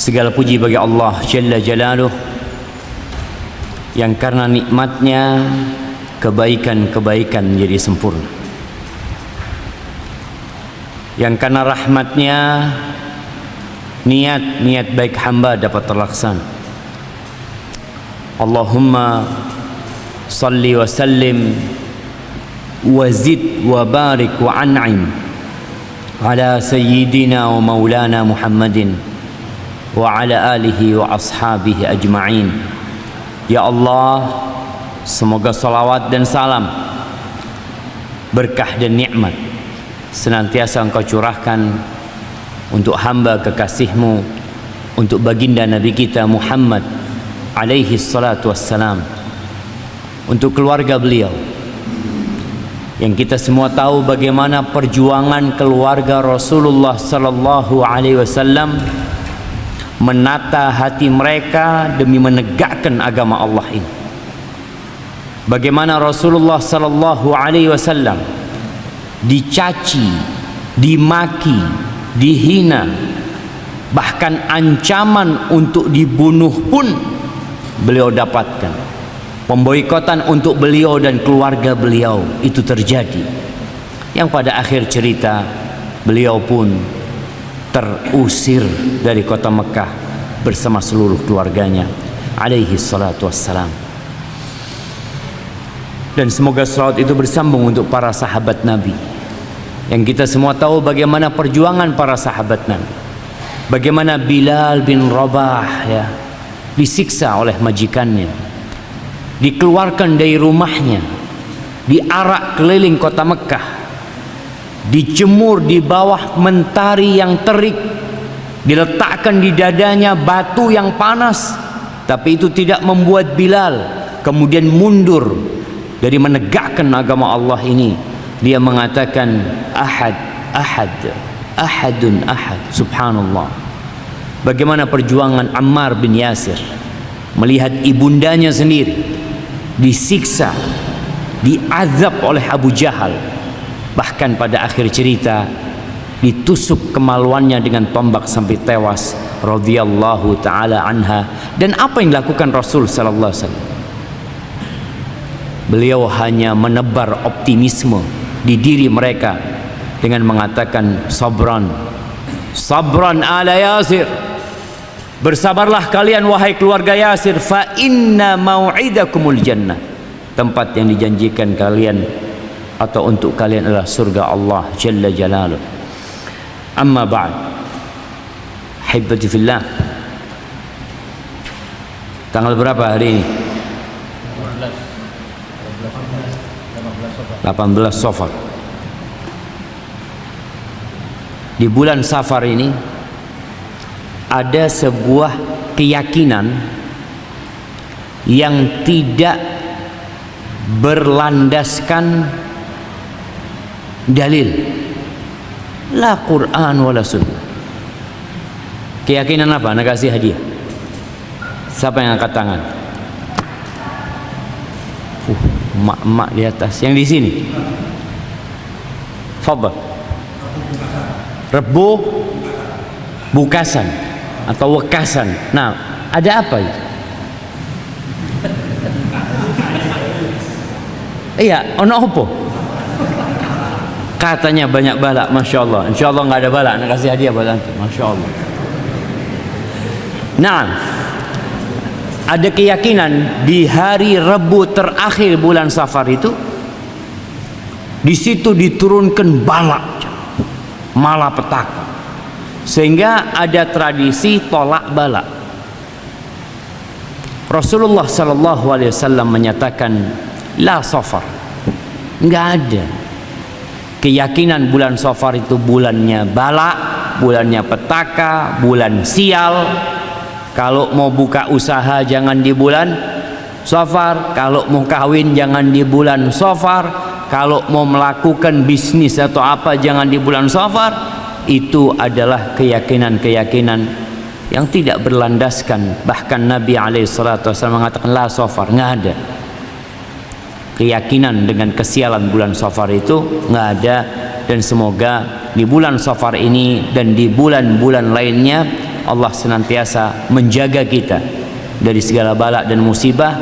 Segala puji bagi Allah Jalla Jalaluh, yang karena nikmatnya kebaikan-kebaikan menjadi sempurna, yang karena rahmatnya niat-niat baik hamba dapat terlaksana. Allahumma salli wa sallim wa zid wa barik wa an'im ala sayyidina wa maulana Muhammadin wa ala alihi wa ashabihi ajma'in. Ya Allah, semoga salawat dan salam, berkah dan nikmat senantiasa Engkau curahkan untuk hamba kekasih-Mu, untuk baginda Nabi kita Muhammad alaihi salatu wassalam, untuk keluarga beliau, yang kita semua tahu bagaimana perjuangan keluarga Rasulullah sallallahu alaihi wasallam menata hati mereka demi menegakkan agama Allah ini. Bagaimana Rasulullah sallallahu alaihi wasallam dicaci, dimaki, dihina, bahkan ancaman untuk dibunuh pun beliau dapatkan. Pemboikotan untuk beliau dan keluarga beliau itu terjadi, yang pada akhir cerita beliau pun terusir dari kota Mekah bersama seluruh keluarganya alaihi salatu wassalam. Dan semoga salawat itu bersambung untuk para sahabat Nabi, yang kita semua tahu bagaimana perjuangan para sahabat Nabi, bagaimana Bilal bin Rabah disiksa oleh majikannya, dikeluarkan dari rumahnya, diarak keliling kota Mekah, dijemur di bawah mentari yang terik, diletakkan di dadanya batu yang panas, tapi itu tidak membuat Bilal kemudian mundur dari menegakkan agama Allah ini. Dia mengatakan ahad, ahad, ahadun ahad. Subhanallah. Bagaimana perjuangan Ammar bin Yasir melihat ibundanya sendiri disiksa, diazab oleh Abu Jahal, bahkan pada akhir cerita ditusuk kemaluannya dengan tombak sampai tewas radhiyallahu taala anha. Dan apa yang dilakukan Rasul sallallahu alaihi wasallam? Beliau hanya menebar optimisme di diri mereka dengan mengatakan sabran, sabran ala Yasir, bersabarlah kalian wahai keluarga Yasir, fa inna mau'idakumul jannah, tempat yang dijanjikan kalian atau untuk kalian adalah surga Allah Jalla Jalaluh. Amma ba'd, hibbati fillah, tanggal berapa hari ini? 18 Safar. Di bulan Safar ini ada sebuah keyakinan yang tidak berlandaskan dalil, la Quran wala sunnah. Keyakinan apa? Nak kasih hadiah. Siapa yang angkat tangan? Mak-mak di atas, yang di sini. Fadhal. Rebu bukasan atau wekasan. Nah, ada apa itu? Iya, ono apa? Katanya banyak bala, masya Allah. Insya Allah nggak ada bala, nak kasih hadiah buat antum, masya Allah. Nah, ada keyakinan di hari Rabu terakhir bulan Safar itu, di situ diturunkan bala, malapetaka, sehingga ada tradisi tolak bala. Rasulullah sallallahu alaihi wasallam menyatakan la Safar, nggak ada keyakinan bulan Safar itu bulannya bala, bulannya petaka, bulan sial. Kalau mau buka usaha jangan di bulan Safar, kalau mau kawin jangan di bulan Safar, kalau mau melakukan bisnis atau apa jangan di bulan Safar. Itu adalah keyakinan-keyakinan yang tidak berlandaskan. Bahkan Nabi alaihissalatu wasallam mengatakan la Safar, nggak ada keyakinan dengan kesialan bulan Safar itu, nggak ada. Dan semoga di bulan Safar ini dan di bulan-bulan lainnya Allah senantiasa menjaga kita dari segala bala dan musibah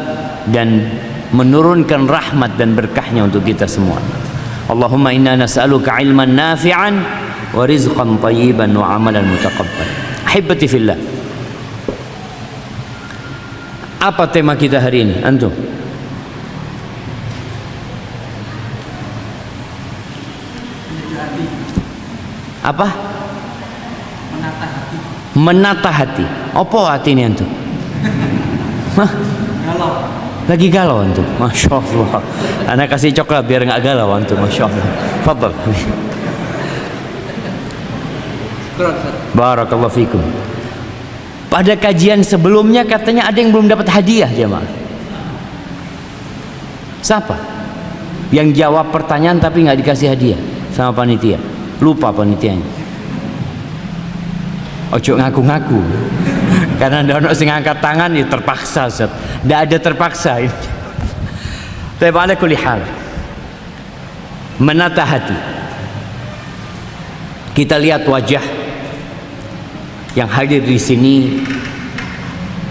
dan menurunkan rahmat dan berkahnya untuk kita semua. Allahumma inna nas'aluka ilman nafi'an wa rizqan tayyiban wa amalan mutaqabbal. Ahibati fillah. Apa tema kita hari ini? Antum? Apa? Menata hati. Menata hati. Apa hati ini antum? Galau. Lagi galau antum? Masya Allah. Anak kasih coklat biar nggak galau antum. Masya Allah. Fadal. Barakallahu fikum. Pada kajian sebelumnya katanya ada yang belum dapat hadiah jemaah. Siapa? Yang jawab pertanyaan tapi nggak dikasih hadiah sama panitia. Lupa panitianya. Ojo ngaku-ngaku. Karena ada orang yang angkat tangan ya terpaksa Ustaz. Tidak ada terpaksa. Tapi ala kulli hal. Menata hati. Kita lihat wajah yang hadir di sini,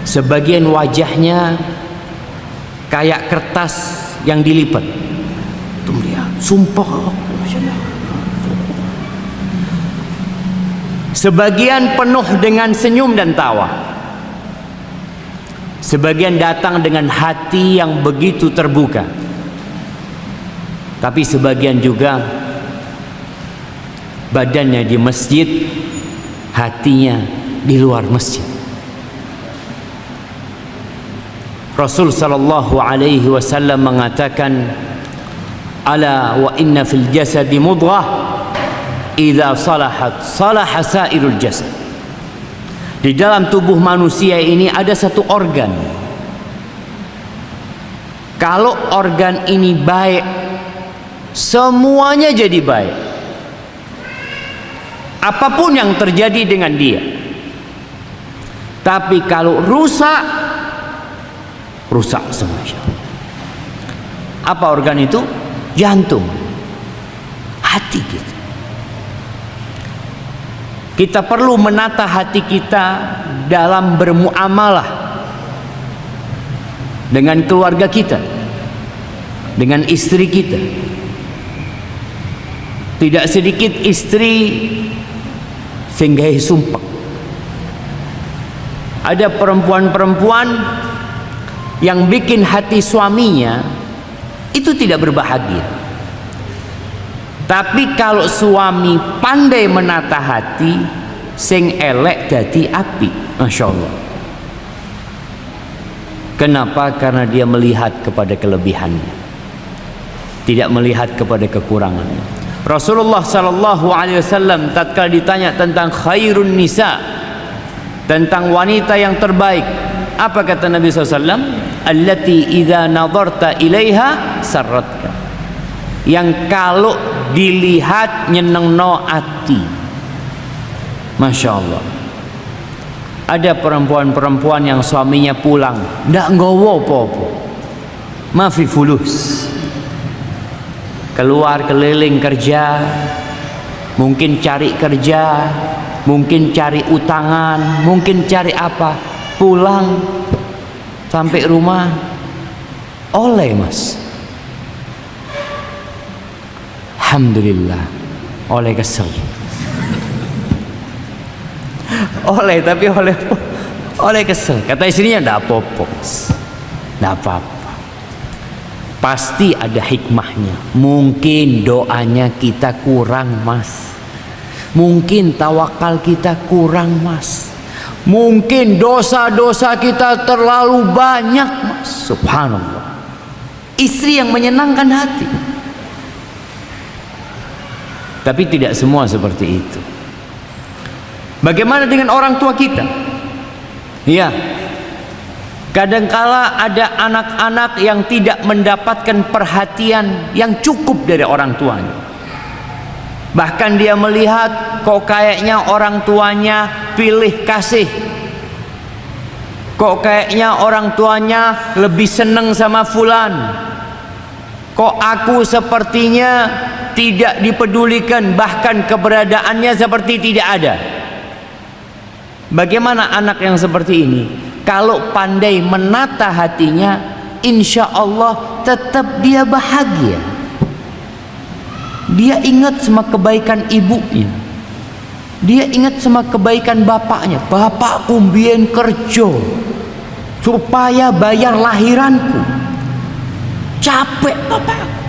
sebagian wajahnya kayak kertas yang dilipat. Tuh lihat, sumpah. Sebagian penuh dengan senyum dan tawa. Sebagian datang dengan hati yang begitu terbuka. Tapi sebagian juga badannya di masjid, hatinya di luar masjid. Rasul sallallahu alaihi wasallam mengatakan, ala wa inna fil jasadi mudghah idza salahat salaha sairul jasad. Di dalam tubuh manusia ini ada satu organ. Kalau organ ini baik, semuanya jadi baik. Apapun yang terjadi dengan dia. Tapi kalau rusak, rusak semua. Apa organ itu? Jantung, hati kita. Kita perlu menata hati kita dalam bermuamalah dengan keluarga kita, dengan istri kita. Tidak sedikit istri sehingga sumpah. Ada perempuan-perempuan yang bikin hati suaminya itu tidak berbahagia. Tapi kalau suami pandai menata hati, sing elek dadi api. Masya Allah. Kenapa? Karena dia melihat kepada kelebihannya, tidak melihat kepada kekurangannya. Rasulullah sallallahu alaihi wasallam tatkala ditanya tentang khairun nisa, tentang wanita yang terbaik, apa kata Nabi SAW? Allati idza nadarta ilaiha sarratka. Yang kalau dilihat nyenengno ati. Masya Allah. Ada perempuan-perempuan yang suaminya pulang ndak nggawa apa-apa, mafi fulus, keluar keliling kerja, mungkin cari kerja, mungkin cari utangan, mungkin cari apa, pulang sampai rumah oleh mas, alhamdulillah, oleh kesel, oleh tapi oleh kesel. Kata istrinya ndak apa-apa, ndak apa-apa, pasti ada hikmahnya. Mungkin doanya kita kurang mas, mungkin tawakal kita kurang mas, mungkin dosa-dosa kita terlalu banyak mas. Subhanallah. Istri yang menyenangkan hati. Tapi tidak semua seperti itu. Bagaimana dengan orang tua kita? Ya, kadangkala ada anak-anak yang tidak mendapatkan perhatian yang cukup dari orang tuanya. Bahkan dia melihat kok kayaknya orang tuanya pilih kasih, kok kayaknya orang tuanya lebih seneng sama fulan, kok aku sepertinya tidak dipedulikan, bahkan keberadaannya seperti tidak ada. Bagaimana anak yang seperti ini? Kalau pandai menata hatinya, insya Allah tetap dia bahagia. Dia ingat sama kebaikan ibunya, dia ingat sama kebaikan bapaknya. Bapakku mbien kerja supaya bayar lahiranku, capek bapakku.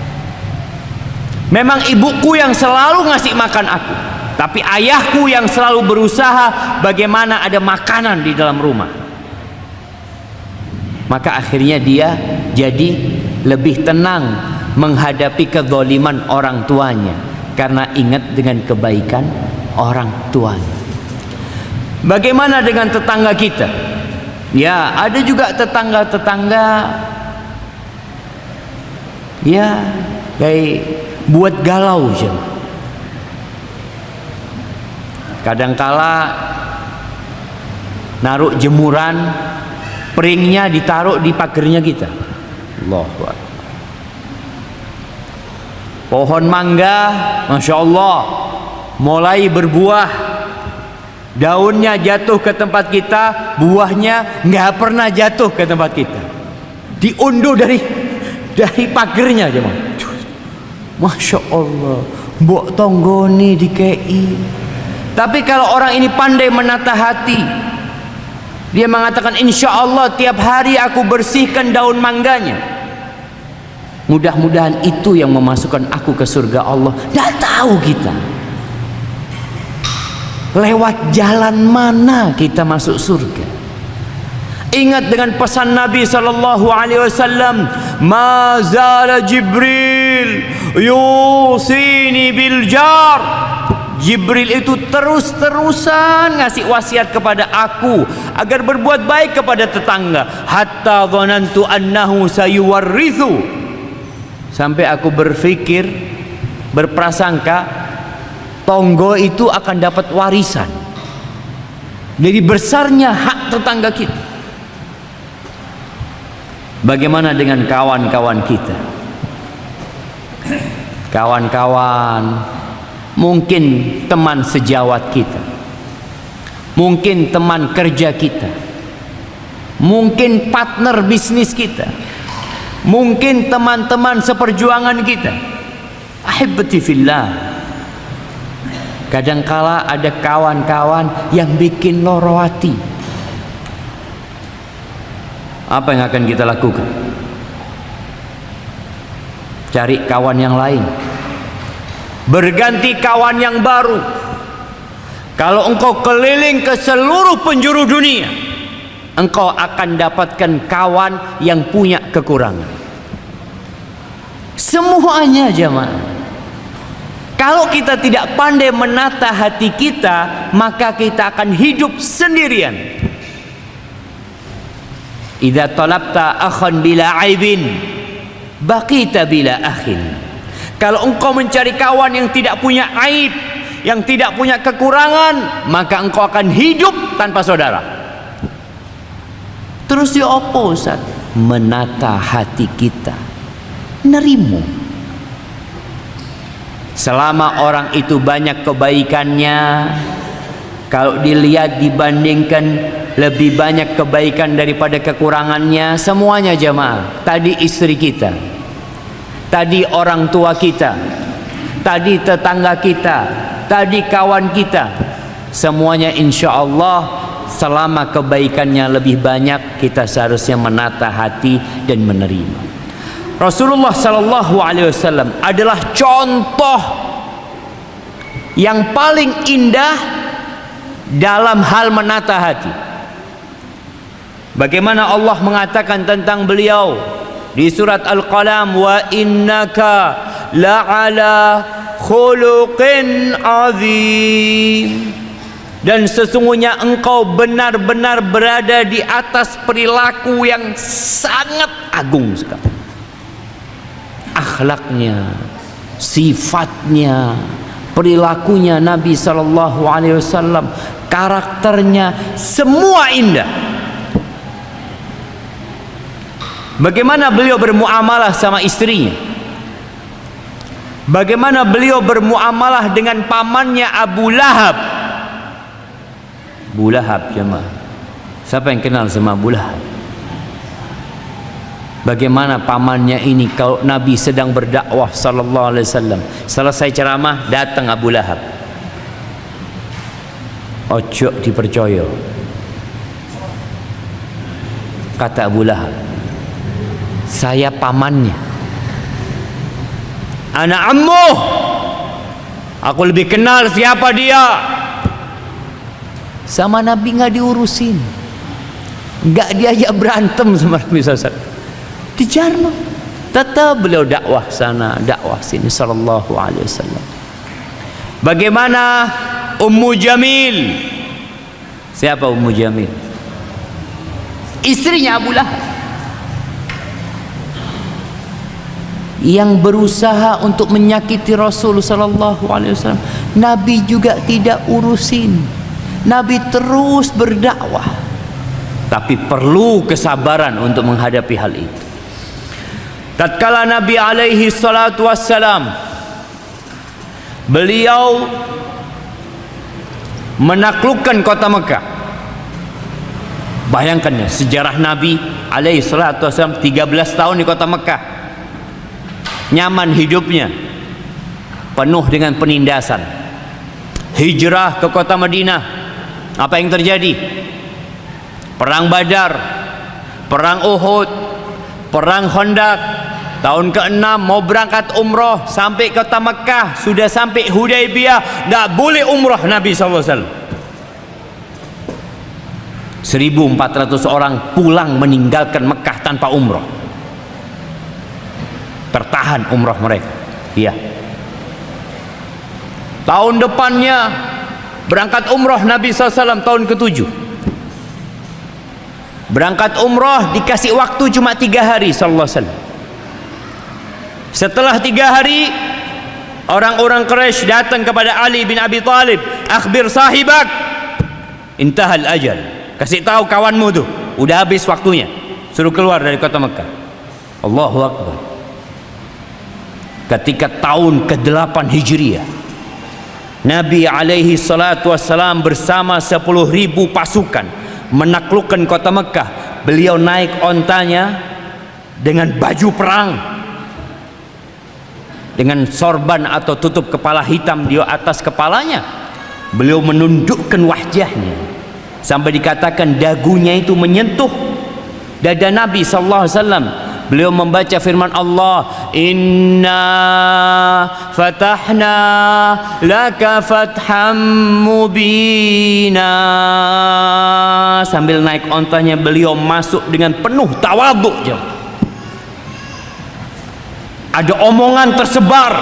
Memang ibuku yang selalu ngasih makan aku, tapi ayahku yang selalu berusaha bagaimana ada makanan di dalam rumah. Maka akhirnya dia jadi lebih tenang menghadapi kezaliman orang tuanya karena ingat dengan kebaikan orang tuanya. Bagaimana dengan tetangga kita? Ya, ada juga tetangga-tetangga ya kayak buat galau aja. Kadangkala naruh jemuran, piringnya ditaruh di pagernya kita. Allahu Akbar. Pohon mangga, Masya Allah, mulai berbuah. Daunnya jatuh ke tempat kita, buahnya nggak pernah jatuh ke tempat kita. Diunduh dari pagernya aja, Masya Allah, mbok tonggoni di KI. Tapi kalau orang ini pandai menata hati, dia mengatakan insya Allah tiap hari aku bersihkan daun mangganya. Mudah-mudahan itu yang memasukkan aku ke surga Allah. Tidak tahu kita lewat jalan mana kita masuk surga. Ingat dengan pesan Nabi SAW, ma zala Jibril yusini bil jar. Jibril itu terus-terusan ngasih wasiat kepada aku agar berbuat baik kepada tetangga, hatta dhanantu annahu sayuwarrithu, sampai aku berpikir, berprasangka tonggo itu akan dapat warisan. Jadi besarnya hak tetangga kita. Bagaimana dengan kawan-kawan kita? Kawan-kawan, mungkin teman sejawat kita, mungkin teman kerja kita, mungkin partner bisnis kita, mungkin teman-teman seperjuangan kita. Ahibati fillah, kadangkala ada kawan-kawan yang bikin loro hati. Apa yang akan kita lakukan? Cari kawan yang lain, berganti kawan yang baru. Kalau engkau keliling ke seluruh penjuru dunia, engkau akan dapatkan kawan yang punya kekurangan. Semuanya jemaah. Kalau kita tidak pandai menata hati kita, maka kita akan hidup sendirian. Idza talabta akhan bila aibin, baqita bila akhin. Kalau engkau mencari kawan yang tidak punya aib, yang tidak punya kekurangan, maka engkau akan hidup tanpa saudara. Terus ya apa Ustaz? Menata hati kita, nerimo. Selama orang itu banyak kebaikannya, kalau dilihat dibandingkan lebih banyak kebaikan daripada kekurangannya, semuanya jemaah. Tadi istri kita, tadi orang tua kita, tadi tetangga kita, tadi kawan kita, semuanya insya Allah selama kebaikannya lebih banyak, kita seharusnya menata hati dan menerima. Rasulullah SAW adalah contoh yang paling indah dalam hal menata hati. Bagaimana Allah mengatakan tentang beliau di surat Al-Qalam, wa innaka la'ala khuluqin azim, dan sesungguhnya engkau benar-benar berada di atas perilaku yang sangat agung sekali. Akhlaknya, sifatnya, perilakunya Nabi SAW, karakternya, semua indah. Bagaimana beliau bermuamalah sama istrinya, bagaimana beliau bermuamalah dengan pamannya Abu Lahab. Abu Lahab jemaah. Siapa yang kenal sama Abu Lahab? Bagaimana pamannya ini kalau Nabi sedang berdakwah sallallahu alaihi wasallam, selesai ceramah datang Abu Lahab. Ojo dipercaya, kata Abu Lahab, saya pamannya, ana ammuh, aku lebih kenal siapa dia. Sama Nabi nggak diurusin, nggak diajak berantem sama Nabi SAW. Dijarno, tetap beliau dakwah sana, dakwah sini sallallahu alaihi wasallam. Bagaimana Ummu Jamil? Siapa Ummu Jamil? Istrinya Abu Lahab, yang berusaha untuk menyakiti Rasul sallallahu alaihi wasallam. Nabi juga tidak urusin. Nabi terus berdakwah. Tapi perlu kesabaran untuk menghadapi hal itu. Tatkala Nabi alaihi salatu wassalam beliau menaklukkan kota Mekah. Bayangkan ya, sejarah Nabi alaihi salatu wassalam 13 tahun di kota Mekah. Nyaman hidupnya, penuh dengan penindasan. Hijrah ke kota Madinah. Apa yang terjadi? Perang Badar, perang Uhud, perang Khandaq. Tahun ke-6 mau berangkat umroh, sampai kota Mekah, sudah sampai Hudaybiyah, tak boleh umroh Nabi SAW. 1.400 orang pulang meninggalkan Mekah tanpa umroh. Tertahan umroh mereka. Iya. Tahun depannya berangkat umroh Nabi SAW tahun ke-7. Berangkat umroh dikasih waktu cuma 3 hari sallallahu alaihi wasallam. Setelah 3 hari, orang-orang Quraisy datang kepada Ali bin Abi Thalib, akhbir sahibak, intahal ajal. Kasih tahu kawanmu tuh, udah habis waktunya, suruh keluar dari kota Mekah. Allahu Akbar. Ketika tahun ke-8 Hijriah, Nabi alaihi salatu wassalam bersama 10.000 pasukan menaklukkan kota Mekah. Beliau naik ontanya dengan baju perang, dengan sorban atau tutup kepala hitam di atas kepalanya. Beliau menundukkan wajahnya sampai dikatakan dagunya itu menyentuh dada Nabi sallallahu alaihi wasallam. Beliau membaca firman Allah, inna fatahna laka fatham mubina. Sambil naik ontanya beliau masuk dengan penuh tawadhu. Ada omongan tersebar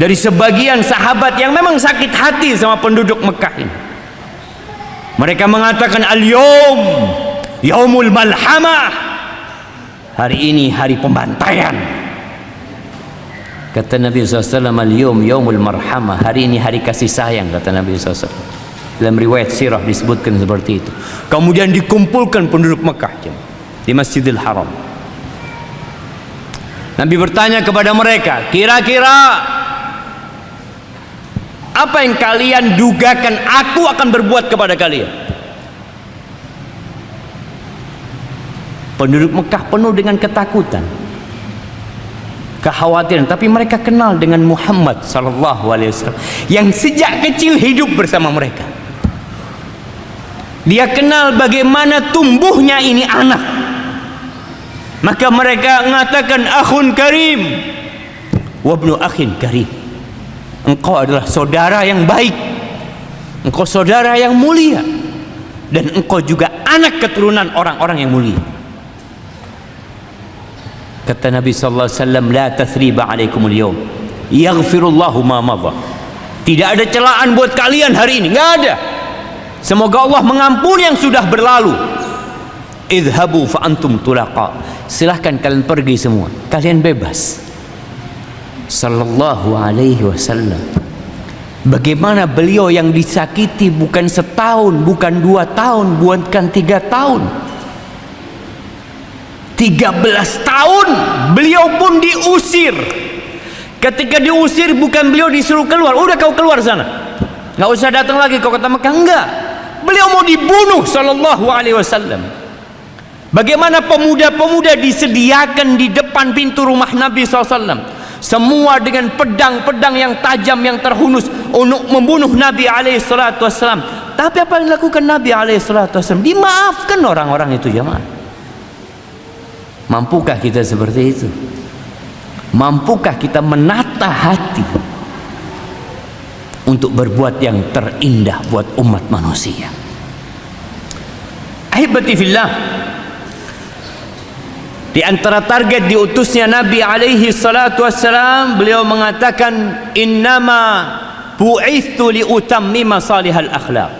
dari sebagian sahabat yang memang sakit hati sama penduduk Mekah ini. Mereka mengatakan al-yawm yaumul malhamah, hari ini hari pembantaian. Kata Nabi SAW, al-yawm yaumul marhamah, hari ini hari kasih sayang, kata Nabi SAW. Dalam riwayat sirah disebutkan seperti itu. Kemudian dikumpulkan penduduk Mekah di Masjidil Haram. Nabi bertanya kepada mereka, kira-kira apa yang kalian dugakan aku akan berbuat kepada kalian? Penduduk Mekah penuh dengan ketakutan, kekhawatiran, tapi mereka kenal dengan Muhammad sallallahu alaihi wasallam yang sejak kecil hidup bersama mereka. Dia kenal bagaimana tumbuhnya ini anak. Maka mereka mengatakan akhun karim wabnu akhin karim. Engkau adalah saudara yang baik, engkau saudara yang mulia, dan engkau juga anak keturunan orang-orang yang mulia. Kata Nabi sallallahu alaihi wasallam, la tathriba alaikumul yawm yaghfirullahu ma madha. Tidak ada celaan buat kalian hari ini, enggak ada. Semoga Allah mengampuni yang sudah berlalu. Idhabu fa antum tulaqa. Silahkan kalian pergi semua, kalian bebas. Sallallahu alaihi wasallam. Bagaimana beliau yang disakiti bukan setahun, bukan 2 tahun, bukan 3 tahun, 13 tahun beliau pun diusir. Ketika diusir bukan beliau disuruh keluar, udah kau keluar sana, nggak usah datang lagi ke kota Mekah. Enggak, beliau mau dibunuh sallallahu alaihi wasallam. Bagaimana pemuda-pemuda disediakan di depan pintu rumah Nabi SAW, semua dengan pedang-pedang yang tajam yang terhunus untuk membunuh Nabi SAW. Tapi apa yang dilakukan Nabi SAW? Dimaafkan orang-orang itu, jemaah. Mampukah kita seperti itu? Mampukah kita menata hati untuk berbuat yang terindah buat umat manusia? Ahibati fillah, di antara target diutusnya Nabi alaihi salatu wassalam, beliau mengatakan, innama bu'ithu liutammima salihal akhlaq.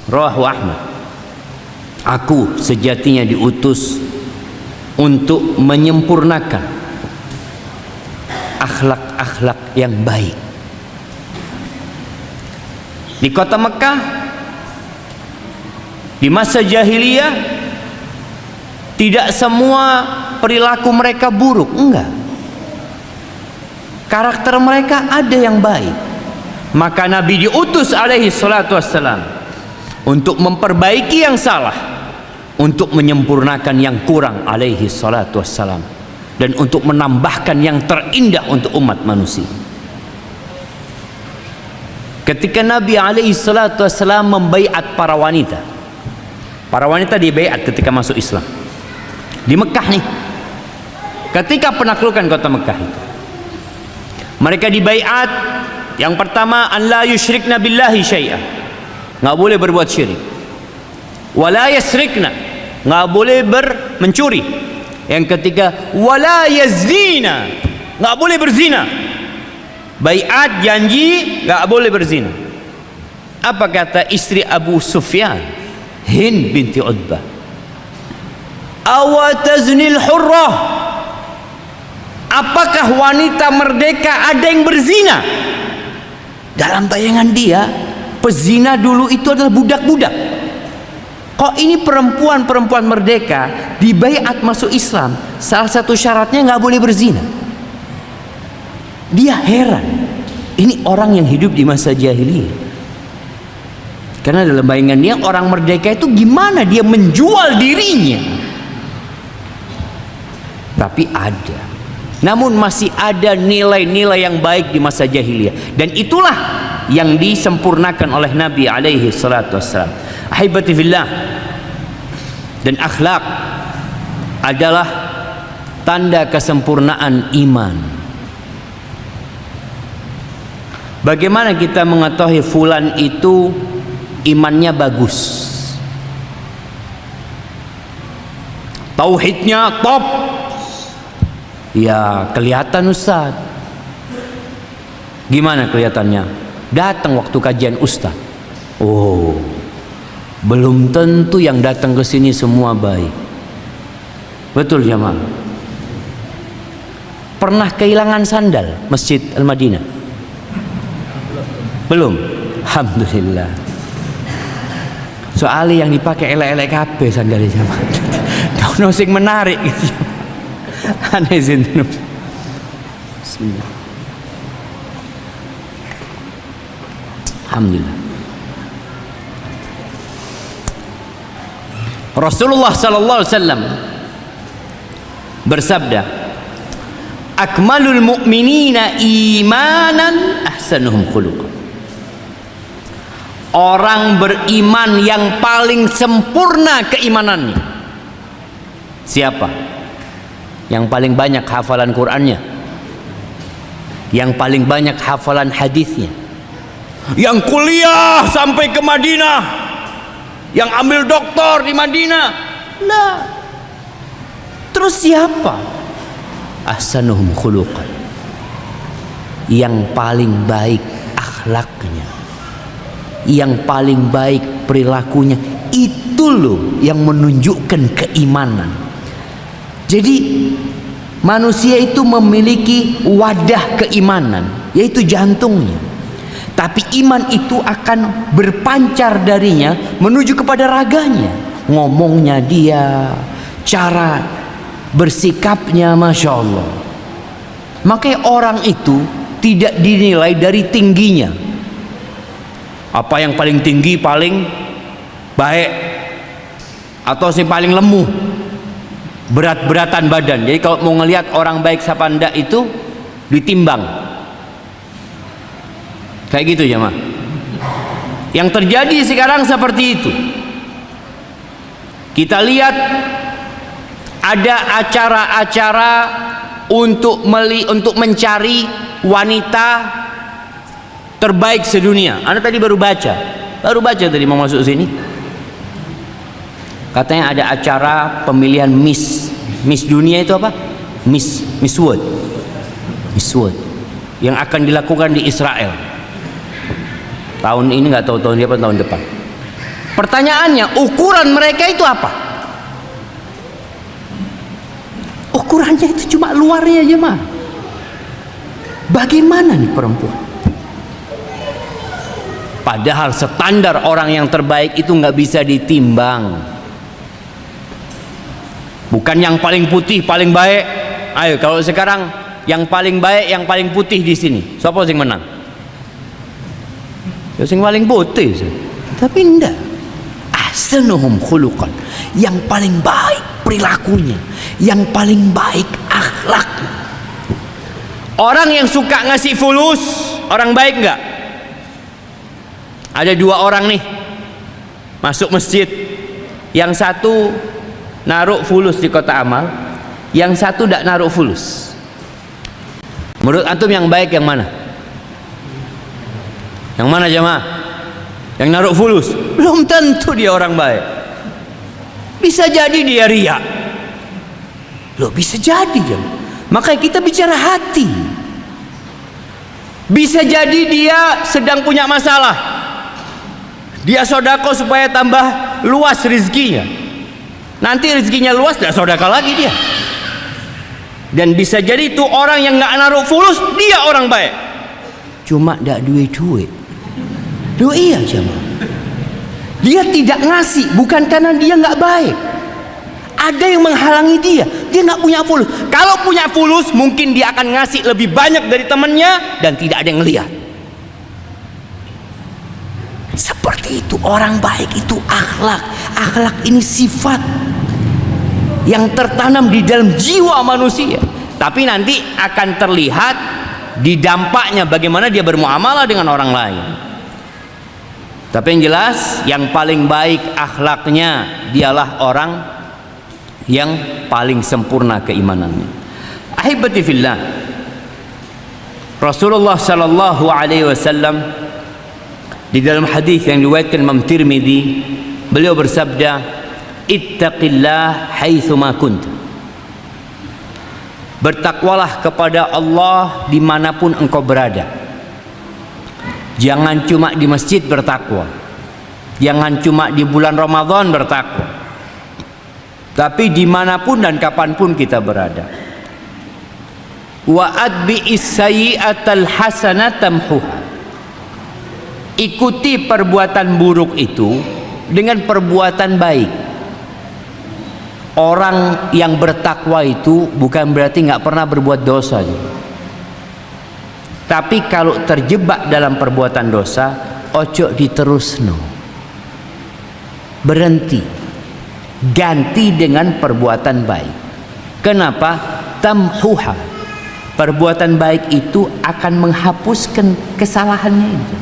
Rawahu Ahmad. Aku sejatinya diutus untuk menyempurnakan akhlak-akhlak yang baik. Di kota Mekah, di masa jahiliyah, tidak semua perilaku mereka buruk, enggak. Karakter mereka ada yang baik. Maka Nabi diutus alaihi salatu wassalam untuk memperbaiki yang salah, untuk menyempurnakan yang kurang alaihi salatu wassalam, dan untuk menambahkan yang terindah untuk umat manusia. Ketika Nabi alaihi salatu wassalam membaiat para wanita dibaiat ketika masuk Islam di Mekah nih, ketika penaklukan kota Mekah itu, mereka dibaiat. Yang pertama, an la yusyrikna billahi syai'ah, nggak boleh berbuat syirik. Wala yasrikna, nggak boleh mencuri. Yang ketiga, wala yaznina, nggak boleh berzina. Baiat, janji, nggak boleh berzina. Apa kata istri Abu Sufyan, Hind binti Utbah? Awataznil hurrah, apakah wanita merdeka ada yang berzina? Dalam bayangan dia, pezina dulu itu adalah budak-budak. Kok ini perempuan-perempuan merdeka dibaiat masuk Islam, salah satu syaratnya nggak boleh berzina. Dia heran, ini orang yang hidup di masa jahiliyah. Karena dalam bayangan dia, orang merdeka itu gimana dia menjual dirinya. Tapi ada, namun masih ada nilai-nilai yang baik di masa jahiliyah, dan itulah yang disempurnakan oleh Nabi alaihi salatu wassalam. Ahibati fillah, dan akhlak adalah tanda kesempurnaan iman. Bagaimana kita mengetahui fulan itu imannya bagus, tauhidnya top? Ya kelihatan Ustaz. Gimana kelihatannya? Datang waktu kajian Ustaz. Oh, belum tentu yang datang ke sini semua baik. Betul jemaah? Pernah kehilangan sandal Masjid Al-Madinah? Belum? Alhamdulillah. Soalnya yang dipakai elek-elek kabeh sandalnya jemaah. Ono sing menarik gitu. Aneh sinten. Bismillah. Alhamdulillah. Rasulullah sallallahu alaihi wasallam bersabda, akmalul mu'minina imanan ahsanuhum khuluqan. Orang beriman yang paling sempurna keimanannya siapa? Yang paling banyak hafalan Qur'annya, yang paling banyak hafalan hadisnya, yang kuliah sampai ke Madinah, yang ambil doktor di Madinah. Nah, terus siapa? Ahsanuhum khuluqan, yang paling baik akhlaknya, yang paling baik perilakunya. Itu loh yang menunjukkan keimanan. Jadi manusia itu memiliki wadah keimanan, yaitu jantungnya. Tapi iman itu akan berpancar darinya menuju kepada raganya. Ngomongnya dia, cara bersikapnya, Masya Allah. Makanya orang itu tidak dinilai dari tingginya, Apa yang paling tinggi paling baik, atau si paling lemu, berat-beratan badan. Jadi kalau mau ngelihat orang baik siapa ndak itu ditimbang. Kayak gitu jemaah. Yang terjadi sekarang seperti itu. Kita lihat ada acara-acara untuk mencari wanita terbaik sedunia. Anda tadi baru baca tadi mau masuk sini. Katanya ada acara pemilihan Miss dunia itu apa? Miss World yang akan dilakukan di Israel. Tahun ini nggak tahu tahun apa, tahun depan. Pertanyaannya, ukuran mereka itu apa? Ukurannya itu cuma luarnya aja mah. Bagaimana nih perempuan? Padahal standar orang yang terbaik itu nggak bisa ditimbang. Bukan yang paling putih paling baik. Ayo kalau sekarang yang paling baik yang paling putih di sini, siapa yang menang? Yang paling putih. Tapi enggak. Ahsanuhum khuluqan, yang paling baik perilakunya, yang paling baik akhlak. Orang yang suka ngasih fulus, orang baik enggak? Ada dua orang nih masuk masjid, yang satu naruh fulus di kotak amal, yang satu tidak naruh fulus. Menurut antum yang baik yang mana? Yang mana jemaah? Yang naruh fulus? Belum tentu dia orang baik. Bisa jadi dia riya. Loh, bisa jadi jemaah. Makanya kita bicara hati. Bisa jadi dia sedang punya masalah. Dia sodako supaya tambah luas rezekinya. Nanti rezekinya luas, tidak sodako lagi dia. Dan bisa jadi itu orang yang nggak naruh fulus, dia orang baik. Cuma tidak duit. Iya jemaah. Dia tidak ngasih bukan karena dia nggak baik. Ada yang menghalangi dia nggak punya fulus. Kalau punya fulus mungkin dia akan ngasih lebih banyak dari temannya dan tidak ada yang lihat. Seperti itu orang baik itu akhlak. Akhlak ini sifat yang tertanam di dalam jiwa manusia. Tapi nanti akan terlihat di dampaknya bagaimana dia bermuamalah dengan orang lain. Tapi yang jelas yang paling baik akhlaknya dialah orang yang paling sempurna keimanannya. Ahibati fillah, Rasulullah sallallahu alaihi wasallam di dalam hadis yang diriwayatkan Imam Tirmidzi, beliau bersabda, "Ittaqillah haitsuma kunt." Bertakwalah kepada Allah dimanapun engkau berada. Jangan cuma di masjid bertakwa, jangan cuma di bulan Ramadan bertakwa, tapi dimanapun dan kapanpun kita berada. Wa adbi'is sayyi'atal hasanata tamhuha. Ikuti perbuatan buruk itu dengan perbuatan baik. Orang yang bertakwa itu bukan berarti nggak pernah berbuat dosa. Tapi kalau terjebak dalam perbuatan dosa, ojo diterusno. Berhenti. Ganti dengan perbuatan baik. Kenapa? Tamhuha. Perbuatan baik itu akan menghapuskan kesalahannya itu.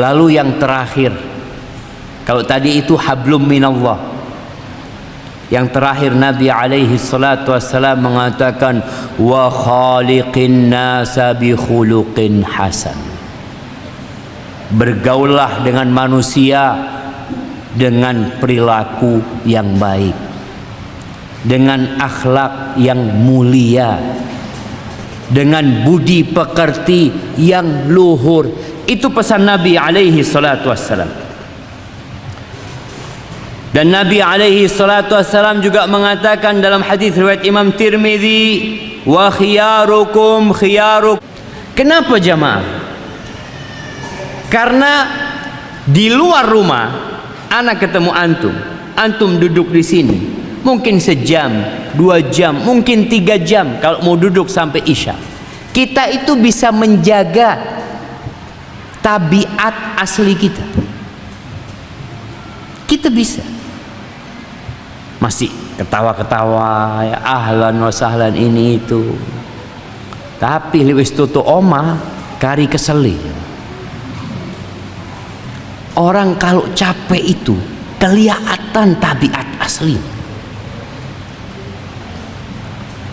Lalu yang terakhir, kalau tadi itu hablum minallah, yang terakhir Nabi alaihi salatu wassalam mengatakan wa khaliqin nasa bi khuluqin hasan. Bergaullah dengan manusia dengan perilaku yang baik, dengan akhlak yang mulia, dengan budi pekerti yang luhur. Itu pesan Nabi alaihi salatu wassalam. Dan Nabi alaihi salatu wassalam juga mengatakan dalam hadis riwayat Imam Tirmidzi, wa khiyarukum khiyaruk. Kenapa jamaah? Karena di luar rumah anak ketemu antum duduk di sini mungkin sejam, 2 jam, mungkin 3 jam kalau mau duduk sampai isya. Kita itu bisa menjaga tabiat asli kita. Kita bisa masih ketawa-ketawa ya, ahlan wa sahlan ini itu, tapi lewis tutu oma kari keseli. Orang kalau capek itu kelihatan tabiat asli.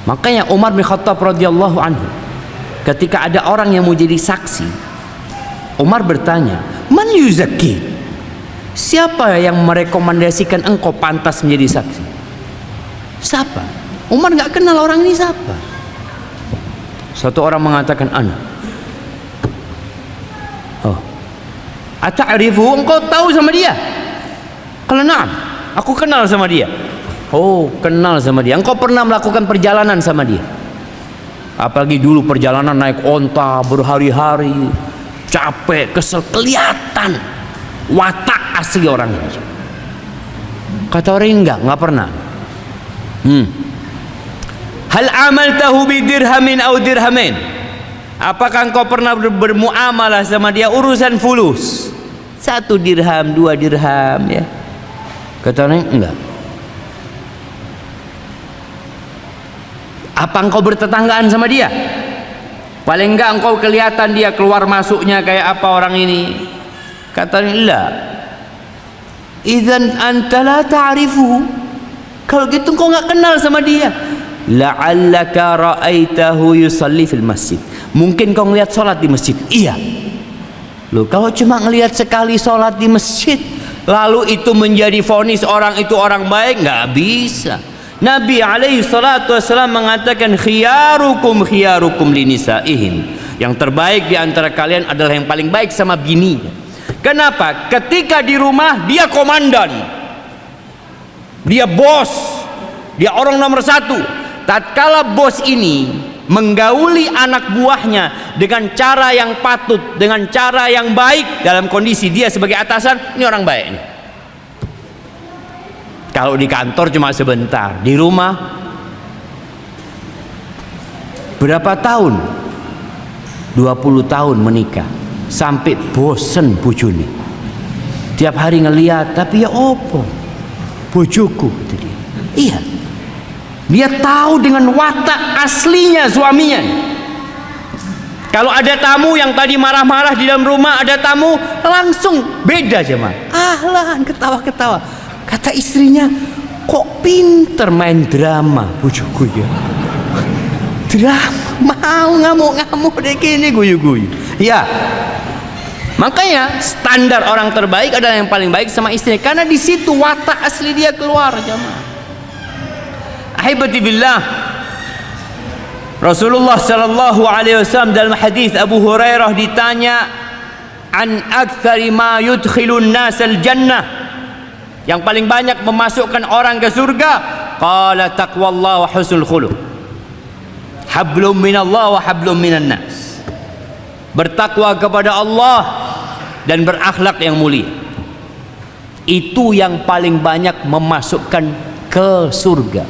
Makanya Umar bin Khattab radhiyallahu anhu, ketika ada orang yang mau jadi saksi, Umar bertanya, man yuzaki, siapa yang merekomendasikan engkau pantas menjadi saksi? Siapa? Umar nggak kenal orang ini siapa. Satu orang mengatakan, ana. Oh, ata'rifu, engkau tahu sama dia? Kalau na'am, aku kenal sama dia. Oh, kenal sama dia. Engkau pernah melakukan perjalanan sama dia? Apalagi dulu perjalanan naik onta berhari-hari, capek, kesel, kelihatan watak asli orang ini. Kata orang ini enggak pernah. Hal amaltahu bi dirhamin aw dirhamain? Apakah engkau pernah bermuamalah sama dia urusan fulus? 1 dirham, 2 dirham ya. Kata orang enggak. Apa engkau bertetanggaan sama dia? Paling enggak engkau kelihatan dia keluar masuknya kayak apa orang ini. Kata la. Idzan anta la ta'rifu. Kalau gitu engkau enggak kenal sama dia. La'allaka ra'aitahu yusalli fil masjid. Mungkin kau ngelihat salat di masjid. Iya. Loh, kalau cuma ngelihat sekali salat di masjid, lalu itu menjadi vonis orang itu orang baik, enggak bisa. Nabi alaihi salatu wasallam mengatakan khiyarukum linisaihim. Yang terbaik di antara kalian adalah yang paling baik sama bininya. Kenapa? Ketika di rumah dia komandan, dia bos, dia orang nomor 1. Tatkala bos ini menggauli anak buahnya dengan cara yang patut, dengan cara yang baik, dalam kondisi dia sebagai atasan, ini orang baik nih. Kalau di kantor cuma sebentar, di rumah berapa tahun? 20 tahun menikah, sampai bosen bojone. Tiap hari ngeliat, tapi ya opo bojoku kata dia. Iya, dia tahu dengan watak aslinya suaminya. Kalau ada tamu yang tadi marah-marah di dalam rumah, ada tamu langsung beda jemaah. Ahlan, ketawa-ketawa. Kata istrinya, kok pinter main drama bojoku ya. Drama, mau ngamuk-ngamuk deh gini guyu-guyu. Ya, makanya standar orang terbaik adalah yang paling baik sama istri, karena di situ watak asli dia keluar jemaah. Ahibati billah, Rasulullah sallallahu alaihi wasallam dalam hadis Abu Hurairah ditanya an aktsari ma yudkhilun nas al jannah, yang paling banyak memasukkan orang ke surga. Qala taqwallah wa husnul khuluq. Hablum minallah wa hablum minan nas. Bertakwa kepada Allah dan berakhlak yang mulia. Itu yang paling banyak memasukkan ke surga.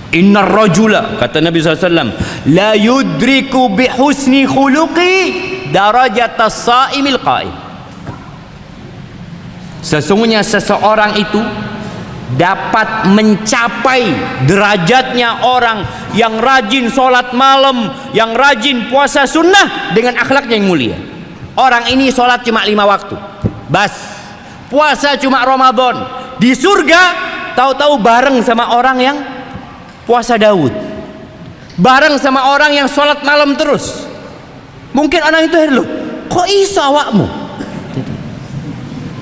Innar rajula, kata Nabi SAW, la yudriku bihusni khuluqi darajatas sa'imil qa'im. Sesungguhnya seseorang itu dapat mencapai derajatnya orang yang rajin sholat malam, yang rajin puasa sunnah dengan akhlaknya yang mulia. Orang ini sholat cuma 5 waktu, bas. Puasa cuma Ramadan. Di surga tahu-tahu bareng sama orang yang puasa Daud, bareng sama orang yang sholat malam terus. Mungkin orang itu loh, kok iso awakmu?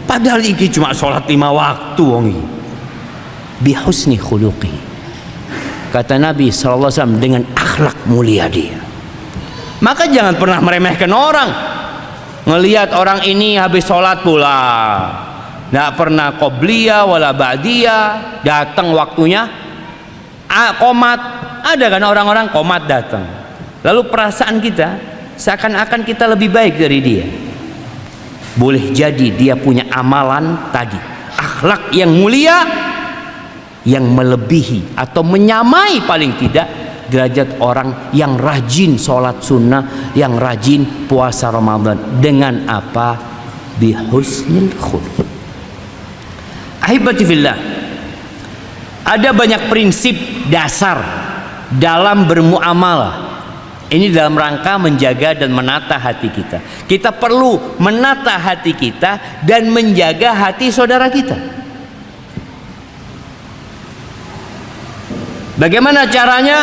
Padahal iki cuma sholat 5 waktu wong iki. Bihusni khuluqi. Kata Nabi SAW, dengan akhlak mulia dia. Maka jangan pernah meremehkan orang. Ngelihat orang ini habis sholat pula, nggak pernah qobliyah wala ba'diyah, datang waktunya qomat. Ada kan orang-orang qomat datang, lalu perasaan kita seakan-akan kita lebih baik dari dia. Boleh jadi dia punya amalan tadi, akhlak yang mulia, yang melebihi atau menyamai paling tidak derajat orang yang rajin sholat sunnah, yang rajin puasa Ramadan. Dengan apa? Bihusnil khuluq. Ahibati fillah, ada banyak prinsip dasar dalam bermuamalah. Ini dalam rangka menjaga dan menata hati kita. Kita perlu menata hati kita dan menjaga hati saudara kita. Bagaimana caranya?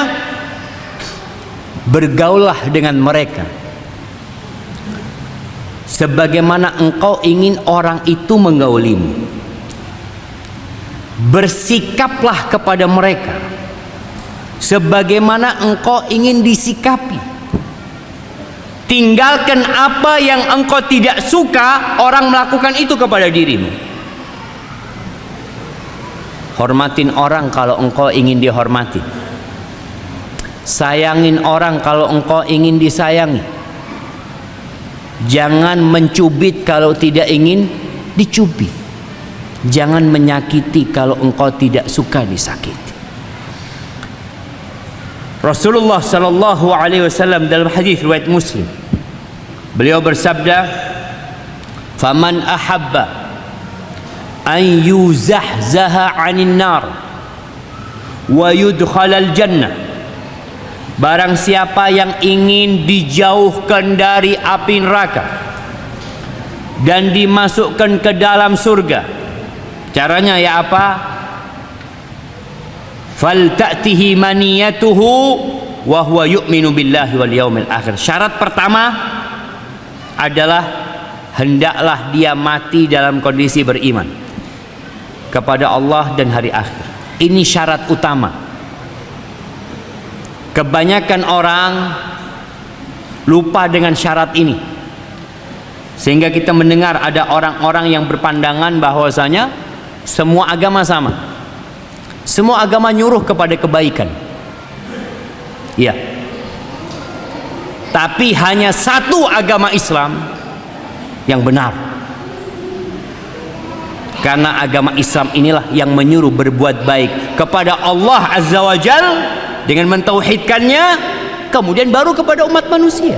Bergaullah dengan mereka sebagaimana engkau ingin orang itu menggaulimu. Bersikaplah kepada mereka sebagaimana engkau ingin disikapi. Tinggalkan apa yang engkau tidak suka orang melakukan itu kepada dirimu. Hormatin orang kalau engkau ingin dihormati. Sayangin orang kalau engkau ingin disayangi. Jangan mencubit kalau tidak ingin dicubit. Jangan menyakiti kalau engkau tidak suka disakiti. Rasulullah sallallahu alaihi wasallam dalam hadis riwayat Muslim, beliau bersabda, "Faman ahabba an yuzahzaha 'anil nar wa yudkhalal jannah." Barang siapa yang ingin dijauhkan dari api neraka dan dimasukkan ke dalam surga, caranya ya apa? Falta'tihi maniyatuhu wa huwa yu'minu billahi wal yaumil akhir. Syarat pertama adalah hendaklah dia mati dalam kondisi beriman kepada Allah dan hari akhir. Ini syarat utama. Kebanyakan orang lupa dengan syarat ini, sehingga kita mendengar ada orang-orang yang berpandangan bahwasanya semua agama sama, semua agama nyuruh kepada kebaikan. Ya, tapi hanya satu agama Islam yang benar. Karena agama Islam inilah yang menyuruh berbuat baik kepada Allah Azza wa Jal dengan mentauhidkannya, kemudian baru kepada umat manusia.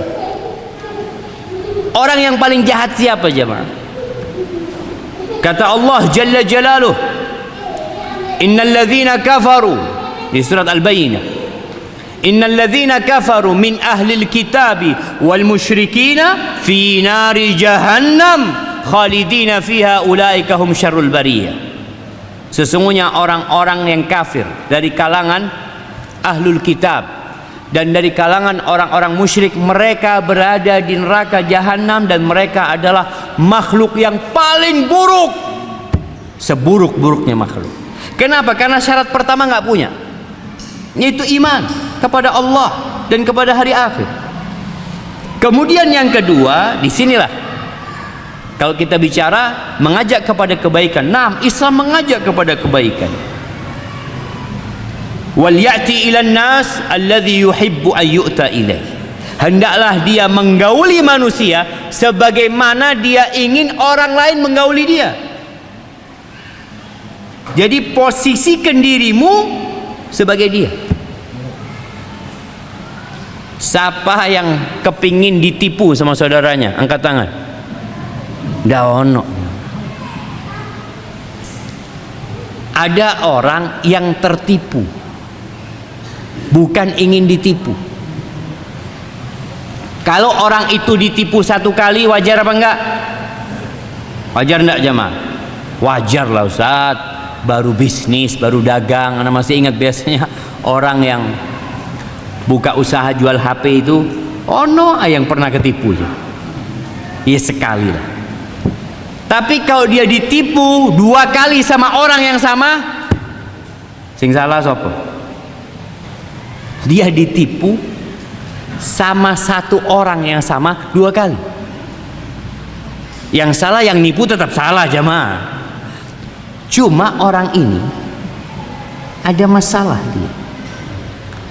Orang yang paling jahat siapa jemaah? Kata Allah Jalla Jalaluh, innal ladzina kafaru, di surat Al-Bayyinah, innal ladzina kafaru min ahlil kitabi wal musyrikina fi nari jahannam khalidina fiha ulaika hum syarrul bariyah. Sesungguhnya orang-orang yang kafir dari kalangan ahlul kitab dan dari kalangan orang-orang musyrik, mereka berada di neraka jahanam dan mereka adalah makhluk yang paling buruk, seburuk-buruknya makhluk. Kenapa? Karena syarat pertama nggak punya, yaitu iman kepada Allah dan kepada hari akhir. Kemudian yang kedua, disinilah kalau kita bicara mengajak kepada kebaikan. Nah, Islam mengajak kepada kebaikan. Wal ya'ti ilan nas alladhi yuhibbu an yu'ta ilaih. Hendaklah dia menggauli manusia sebagaimana dia ingin orang lain menggauli dia. Jadi posisikan dirimu sebagai dia. Siapa yang kepingin ditipu sama saudaranya? Angkat tangan. Daono. Ada orang yang tertipu, bukan ingin ditipu. Kalau orang itu ditipu satu kali, wajar apa enggak? Wajar enggak jemaah? Wajar lah Ustaz. Baru bisnis, baru dagang. Anda masih ingat biasanya orang yang buka usaha jual HP itu, ono yang pernah ketipu ya. Iya sekali lah. Tapi kalau dia ditipu 2 kali sama orang yang sama, sing salah sopo? Dia ditipu sama satu orang yang sama 2 kali. Yang salah yang nipu tetap salah jemaah. Cuma orang ini ada masalah dia.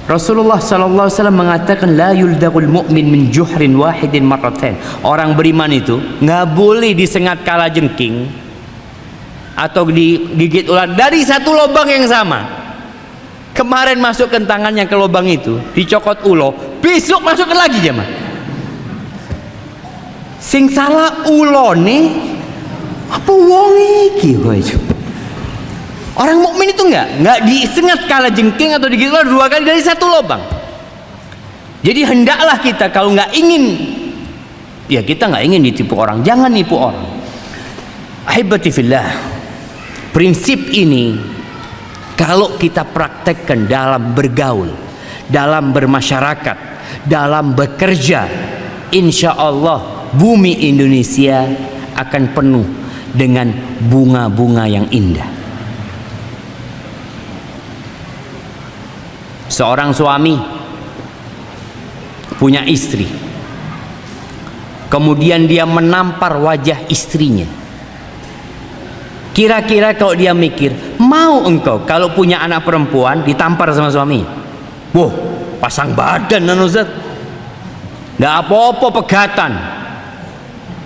Rasulullah sallallahu alaihi wasallam mengatakan la yuldagul mu'min min juhrin wahidin marratain. Orang beriman itu nggak boleh disengat kala jengking atau digigit ular dari satu lubang yang sama. Kemarin masukkan tangannya ke lubang itu, dicokot ulo, besok masukkan lagi jemaah. Sing salah ulone apa wong iki kowe? Orang mukmin itu enggak disengat kala jengking atau digigit ular 2 kali dari satu lubang. Jadi hendaklah kita kalau nggak ingin, ya kita nggak ingin ditipu orang, jangan nipu orang. Ahibati fillah, prinsip ini kalau kita praktekkan dalam bergaul, dalam bermasyarakat, dalam bekerja, insya Allah bumi Indonesia akan penuh dengan bunga-bunga yang indah. Seorang suami punya istri, kemudian dia menampar wajah istrinya. Kira-kira kalau dia mikir, mau engkau kalau punya anak perempuan ditampar sama suami? Wah, pasang badan kan Ustaz. Nggak apa-apa pegatan.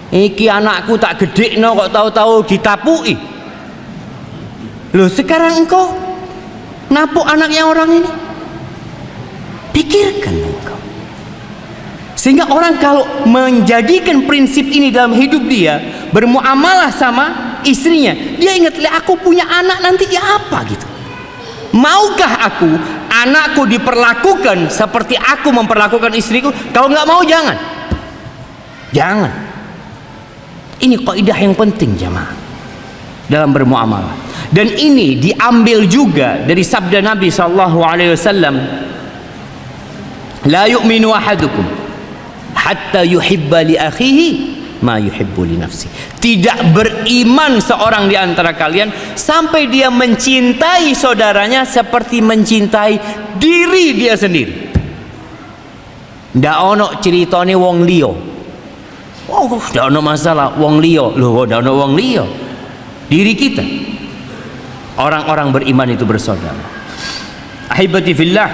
Iki anakku tak gede no kok tahu-tahu ditapui. Loh, sekarang engkau napuk anaknya orang ini? Pikirkan engkau. Sehingga orang kalau menjadikan prinsip ini dalam hidup dia, bermuamalah sama istrinya, dia ingat, aku punya anak nanti ya apa gitu. Maukah aku anakku diperlakukan seperti aku memperlakukan istriku? Kalau nggak mau jangan. Ini kaidah yang penting jamaah dalam bermuamalah. Dan ini diambil juga dari sabda Nabi SAW, la yu'minu ahadukum hatta yuhibba li akhihi ma yuhibbu li nafsi. Tidak beriman seorang di antara kalian sampai dia mencintai saudaranya seperti mencintai diri dia sendiri. Ndak ono ceritane wong liya. Oh, ndak ono masalah wong liya. Loh, ndak ono wong liya. Diri kita. Orang-orang beriman itu bersaudara. Ahibati fillah,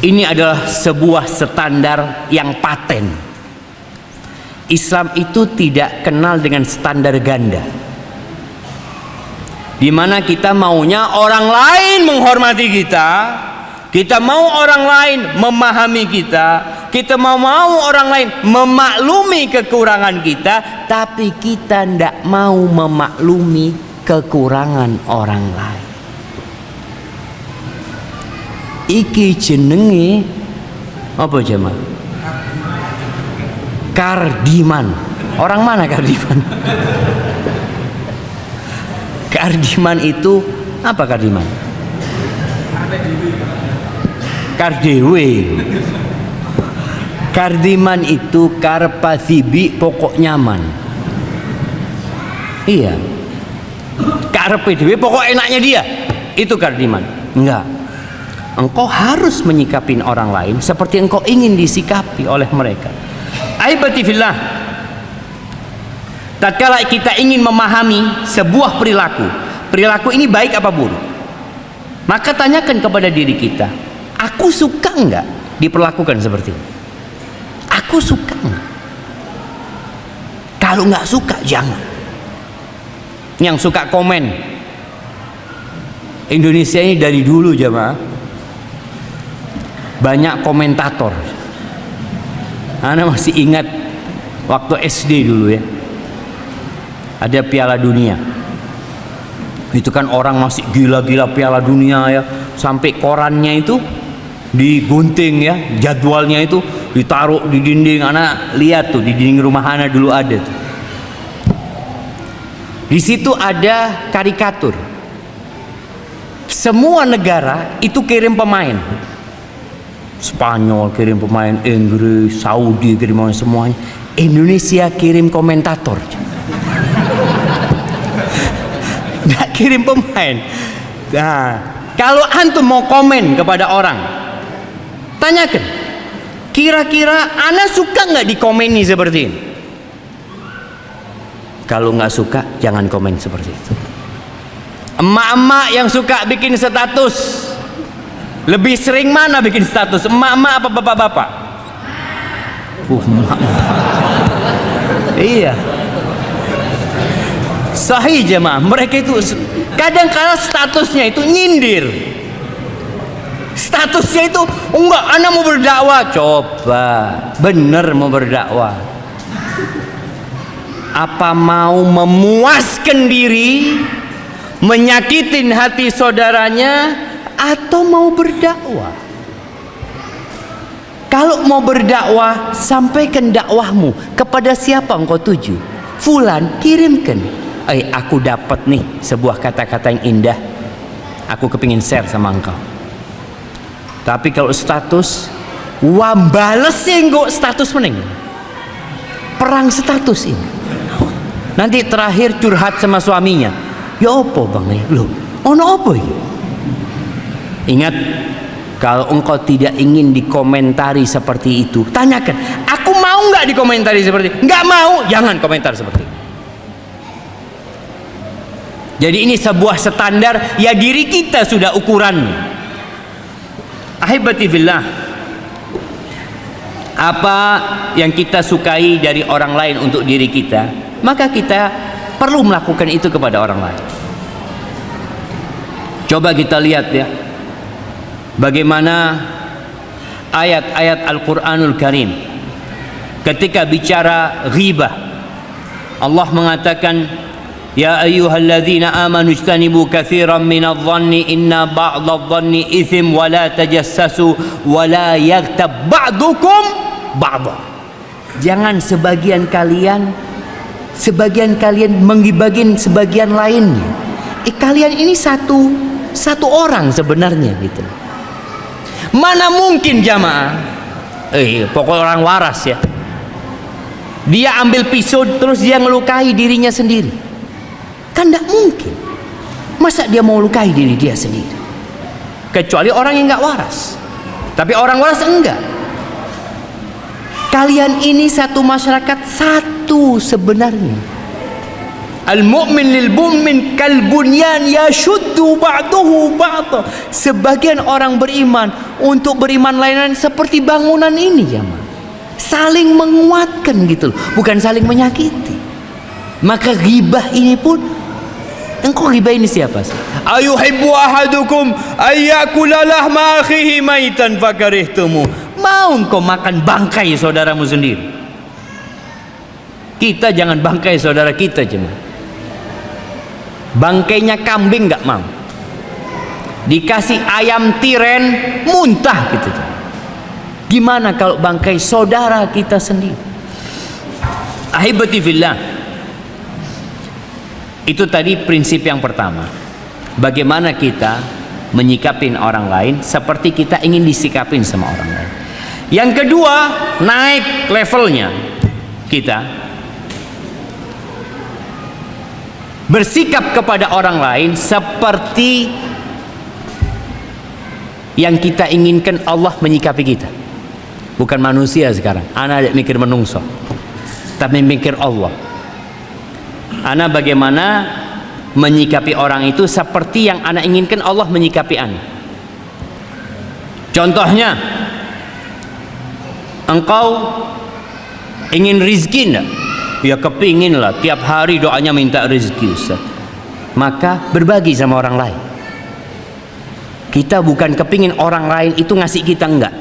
ini adalah sebuah standar yang paten. Islam itu tidak kenal dengan standar ganda, di mana kita maunya orang lain menghormati kita, kita mau orang lain memahami kita mau orang lain memaklumi kekurangan kita, tapi kita tidak mau memaklumi kekurangan orang lain. Iki jenenge apa jemaah? Kardiman. Orang mana Kardiman? Kardiman itu apa Kardiman? Kardewe. Kardiman itu karpathibi pokok nyaman. Iya. Karepe dhewe pokok enaknya dia. Itu kardiman. Enggak. Engkau harus menyikapin orang lain seperti engkau ingin disikapi oleh mereka. Aibati fillah, tatkala kita ingin memahami sebuah perilaku ini baik apa buruk, maka tanyakan kepada diri kita, aku suka enggak diperlakukan seperti ini? Aku suka enggak? Kalau enggak suka, jangan. Yang suka komen, Indonesia ini dari dulu jemaah banyak komentator. Ana masih ingat waktu SD dulu ya, ada Piala Dunia. Itu kan orang masih gila-gila Piala Dunia ya, sampai korannya itu digunting ya, jadwalnya itu ditaruh di dinding. Ana lihat tuh di dinding rumah Ana dulu ada tuh. Di situ ada karikatur. Semua negara itu kirim pemain. Spanyol kirim pemain, Inggris, Saudi kirim pemain, semuanya. Indonesia kirim komentator. Nggak kirim pemain. Nah, kalau antum mau komen kepada orang, tanyakan, kira-kira ana suka nggak dikomeni seperti ini? Kalau nggak suka, jangan komen seperti itu. Emak-emak yang suka bikin status, lebih sering mana bikin status? Emak-emak apa bapak-bapak? Emak. Iya. Sahih jemaah, mereka itu kadang-kadang statusnya itu nyindir. statusnya itu enggak, ana mau berdakwah. Coba bener mau berdakwah, apa mau memuaskan diri, menyakitin hati saudaranya, atau mau berdakwah? Kalau mau berdakwah, sampaikan dakwahmu kepada siapa engkau tuju. Fulan, kirimkan. Aku dapat nih sebuah kata-kata yang indah, aku kepingin share sama engkau. Tapi kalau status, bales engkau status meneng. Perang status ini. Nanti terakhir curhat sama suaminya. Ya apa bang? Loh, ono apa ini? Ingat, kalau engkau tidak ingin dikomentari seperti itu, tanyakan, aku mau nggak dikomentari seperti itu? Nggak mau, jangan komentar seperti itu. Jadi ini sebuah standar, ya diri kita sudah ukurannya. Ahibati fillah, apa yang kita sukai dari orang lain untuk diri kita, maka kita perlu melakukan itu kepada orang lain. Coba kita lihat ya, bagaimana ayat-ayat Al-Quranul Karim ketika bicara ghibah. Allah mengatakan, ya ayyuhalladzina amanu ijtanibu katsiran minadh-dhanni inna ba'dadh-dhanni itsm wa la tajassasu wa la yaghtab ba'dukum ba'dha. Jangan sebagian kalian menggibagin sebagian lainnya. Kalian ini satu orang sebenarnya gitu. Mana mungkin jamaah, pokoknya orang waras ya, dia ambil pisau terus dia ngelukai dirinya sendiri. Kan tidak mungkin. Masa dia mau lukai diri dia sendiri? Kecuali orang yang nggak waras. Tapi orang waras enggak. Kalian ini satu masyarakat, satu sebenarnya. Al-mu'min lil mu'min kal bunyan yashuddu ba'duhu ba'dha. Sebagian orang beriman untuk beriman lain seperti bangunan ini jemaah. Saling menguatkan gitu loh, bukan saling menyakiti. Maka ghibah ini pun, engkau ghibah ini siapa sih? Ayuhibbu ahadukum ayyakula lahma akhihi maitan fakarihtumu. Mau engkau makan bangkai saudaramu sendiri? Kita jangan bangkai saudara kita jemaah. Bangkainya kambing nggak mau, dikasih ayam tiren muntah gitu. Gimana kalau bangkai saudara kita sendiri? Ahibati fillah, itu tadi prinsip yang pertama. Bagaimana kita menyikapin orang lain seperti kita ingin disikapin sama orang lain. Yang kedua, naik levelnya, kita bersikap kepada orang lain seperti yang kita inginkan Allah menyikapi kita. Bukan manusia sekarang. Ana tidak mikir menungso, tapi mikir Allah. Ana bagaimana menyikapi orang itu seperti yang ana inginkan Allah menyikapi ana. Contohnya, engkau ingin rizki enggak? Ya kepingin lah, tiap hari doanya minta rezeki Ustaz. Maka berbagi sama orang lain. Kita bukan kepingin orang lain itu ngasih kita, enggak.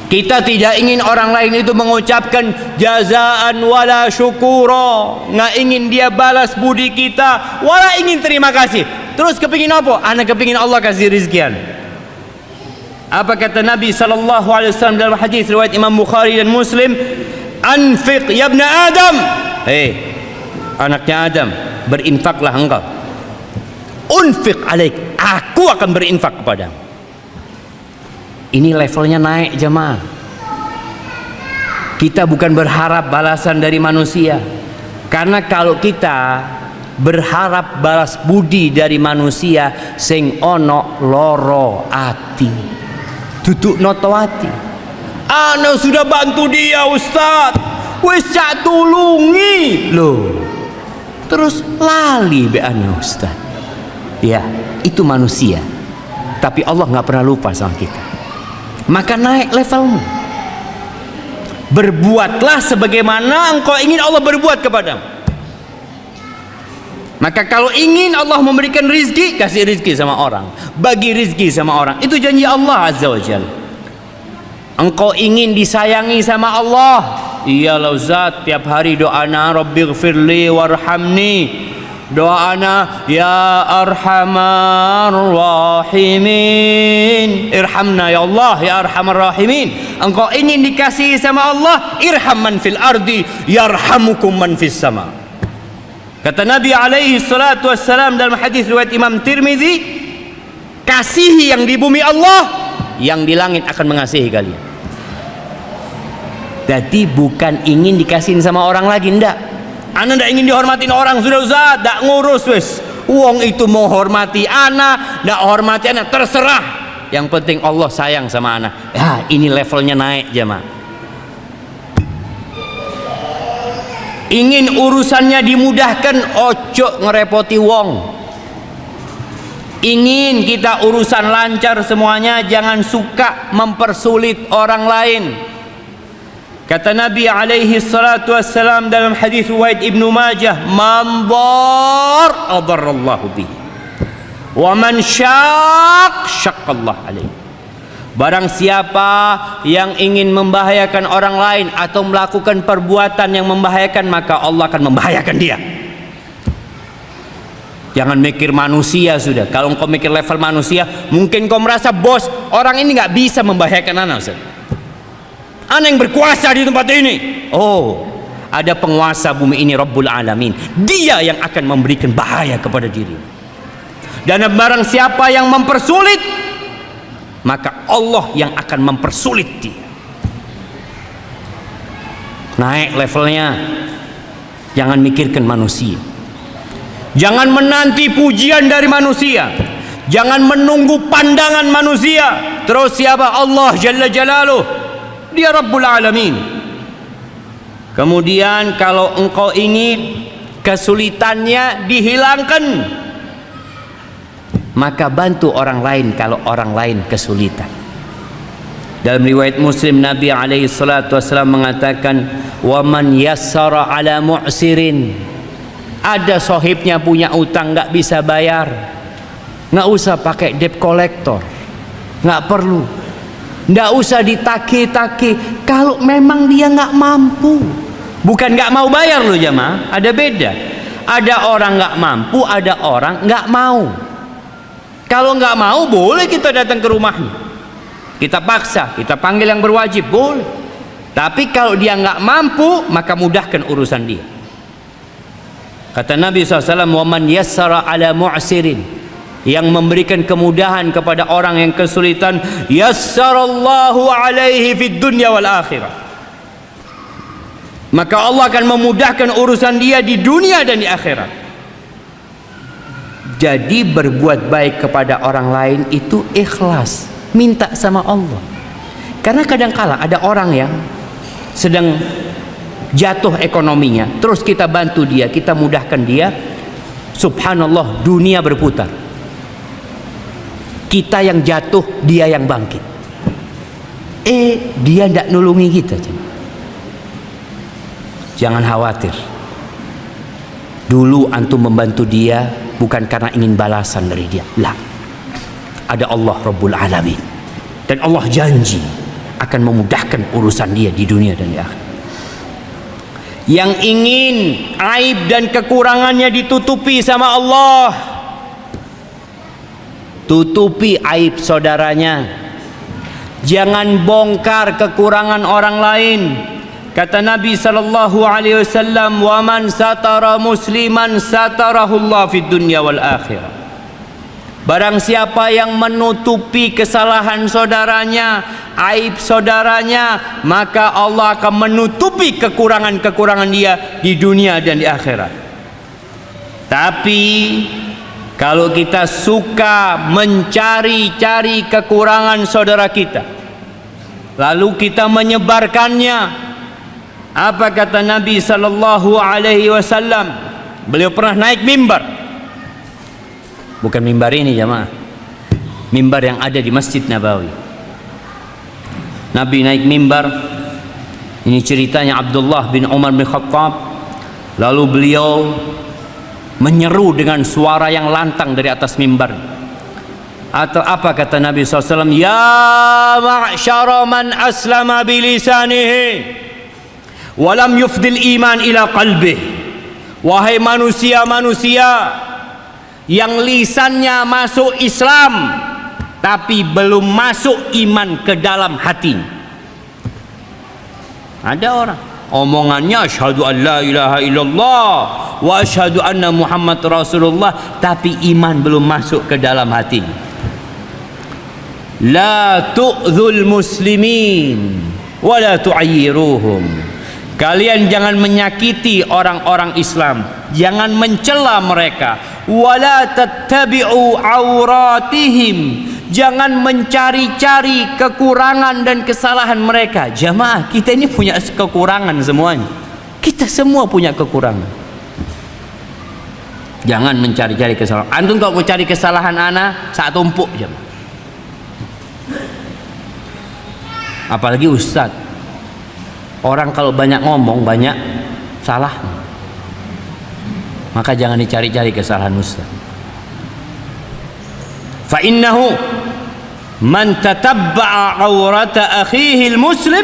Kita tidak ingin orang lain itu mengucapkan jazaan wala syukura, nggak ingin dia balas budi kita, wala ingin terima kasih. Terus kepingin apa? Anak kepingin Allah kasih rizkian. Apa kata Nabi SAW dalam hadis riwayat Imam Bukhari dan Muslim? Anfiq ya ibn Adam. Anaknya Adam, berinfaklah engkau. Unfiq alaik, aku akan berinfak kepadamu. Ini levelnya naik jemaah. Kita bukan berharap balasan dari manusia. Karena kalau kita berharap balas budi dari manusia, sing ono loro ati, duduk noto ati. Ana sudah bantu dia Ustaz, wis cak tulungi loh, terus lali be ana Ustaz. Ya, itu manusia. Tapi Allah nggak pernah lupa sama kita. Maka naik levelmu. Berbuatlah sebagaimana engkau ingin Allah berbuat kepadamu. Maka kalau ingin Allah memberikan rizki, kasih rizki sama orang, bagi rizki sama orang. Itu janji Allah Azza wa Jalla. Engkau ingin disayangi sama Allah, iyalah Ustaz, tiap hari doana Rabbighfirli warhamni, doana ya arhamar rahimin, irhamna ya Allah ya arhamar rahimin. Engkau ingin dikasihi sama Allah, irham man fil ardi yarhamukum man fis sama. Kata Nabi alaihi salatu wassalam dalam hadis riwayat Imam Tirmidzi, kasihi yang di bumi Allah, yang di langit akan mengasihi kalian. Jadi bukan ingin dikasihin sama orang lagi, ndak. Ana ndak ingin dihormatin orang, sudah Ustaz, ndak ngurus wis. Wong itu mau hormati ana, ndak hormati ana, terserah. Yang penting Allah sayang sama ana. Ya, ini levelnya naik jemaah. Ingin urusannya dimudahkan, ojo ngerepoti wong. Ingin kita urusan lancar semuanya, jangan suka mempersulit orang lain. Kata Nabi alaihi salatu wassalam dalam hadis riwayat Ibnu Majah, man dar adarallahu bihi wa man syaqallah alaihi. Barang siapa yang ingin membahayakan orang lain atau melakukan perbuatan yang membahayakan, maka Allah akan membahayakan dia. Jangan mikir manusia sudah. Kalau engkau mikir level manusia, mungkin kau merasa bos, orang ini nggak bisa membahayakan anak. Anak yang berkuasa di tempat ini. Oh, ada penguasa bumi ini, Rabbul Alamin. Dia yang akan memberikan bahaya kepada diri. Dan barang siapa yang mempersulit, maka Allah yang akan mempersulit dia. Naik levelnya. Jangan mikirkan manusia. Jangan menanti pujian dari manusia. Jangan menunggu pandangan manusia. Terus siapa? Allah Jalla Jalaluh. Dia Rabbul Alamin. Kemudian kalau engkau ingin kesulitannya dihilangkan, maka bantu orang lain kalau orang lain kesulitan. Dalam riwayat Muslim, Nabi alaihi salatu wasallam mengatakan, wa man yassara ala mu'sirin. Ada sohibnya punya utang nggak bisa bayar, nggak usah pakai debt collector, nggak perlu, nggak usah ditagih-tagih. Kalau memang dia nggak mampu, bukan nggak mau bayar loh jamaah, ada beda. Ada orang nggak mampu, ada orang nggak mau. Kalau nggak mau, boleh kita datang ke rumahnya, kita paksa, kita panggil yang berwajib, boleh. Tapi kalau dia nggak mampu, maka mudahkan urusan dia. Kata Nabi SAW, wa man yassara ala mu'sirin, yang memberikan kemudahan kepada orang yang kesulitan, yassarallahu alaihi fid dunya wal akhirah, maka Allah akan memudahkan urusan dia di dunia dan di akhirat. Jadi berbuat baik kepada orang lain itu ikhlas, minta sama Allah. Karena kadang-kala ada orang yang sedang jatuh ekonominya, terus kita bantu dia, kita mudahkan dia, subhanallah, dunia berputar. Kita yang jatuh, dia yang bangkit. Dia tidak nulungi kita. Jangan khawatir. Dulu antum membantu dia bukan karena ingin balasan dari dia, lah. Ada Allah Rabbul Alamin, dan Allah janji akan memudahkan urusan dia di dunia dan di akhirat. Yang ingin aib dan kekurangannya ditutupi sama Allah, tutupi aib saudaranya. Jangan bongkar kekurangan orang lain. Kata Nabi sallallahu alaihi wasallam, wa man satara musliman satarahullah fid dunya wal akhirah. Barang siapa yang menutupi kesalahan saudaranya, aib saudaranya, maka Allah akan menutupi kekurangan-kekurangan dia di dunia dan di akhirat. Tapi kalau kita suka mencari-cari kekurangan saudara kita, lalu kita menyebarkannya, apa kata Nabi sallallahu alaihi wasallam? Beliau pernah naik mimbar. Bukan mimbar ini jamaah, mimbar yang ada di Masjid Nabawi. Nabi naik mimbar. Ini ceritanya Abdullah bin Umar bin Khattab. Lalu beliau menyeru dengan suara yang lantang dari atas mimbar. Atau apa kata Nabi SAW? Ya ma'syara man aslama bilisanihi walam yufdil iman ila qalbih. Wahai manusia-manusia yang lisannya masuk Islam tapi belum masuk iman ke dalam hatinya. Ada orang omongannya asyhadu an la ilaha illallah wa asyhadu anna Muhammad Rasulullah, tapi iman belum masuk ke dalam hatinya. La tu'dzul muslimin wa la tu'ayyiruhum. Kalian jangan menyakiti orang-orang Islam, jangan mencela mereka. Wa la tattabi'u auratihim. Jangan mencari-cari kekurangan dan kesalahan mereka. Jamaah, kita ini punya kekurangan semuanya. Kita semua punya kekurangan. Jangan mencari-cari kesalahan. Antum kalau mau cari kesalahan ana, saat tumpuk jamaah. Apalagi ustaz, orang kalau banyak ngomong banyak salah, maka jangan dicari-cari kesalahan ustaz. Fa innahu man tatabba'a aurata akhihi al-muslim,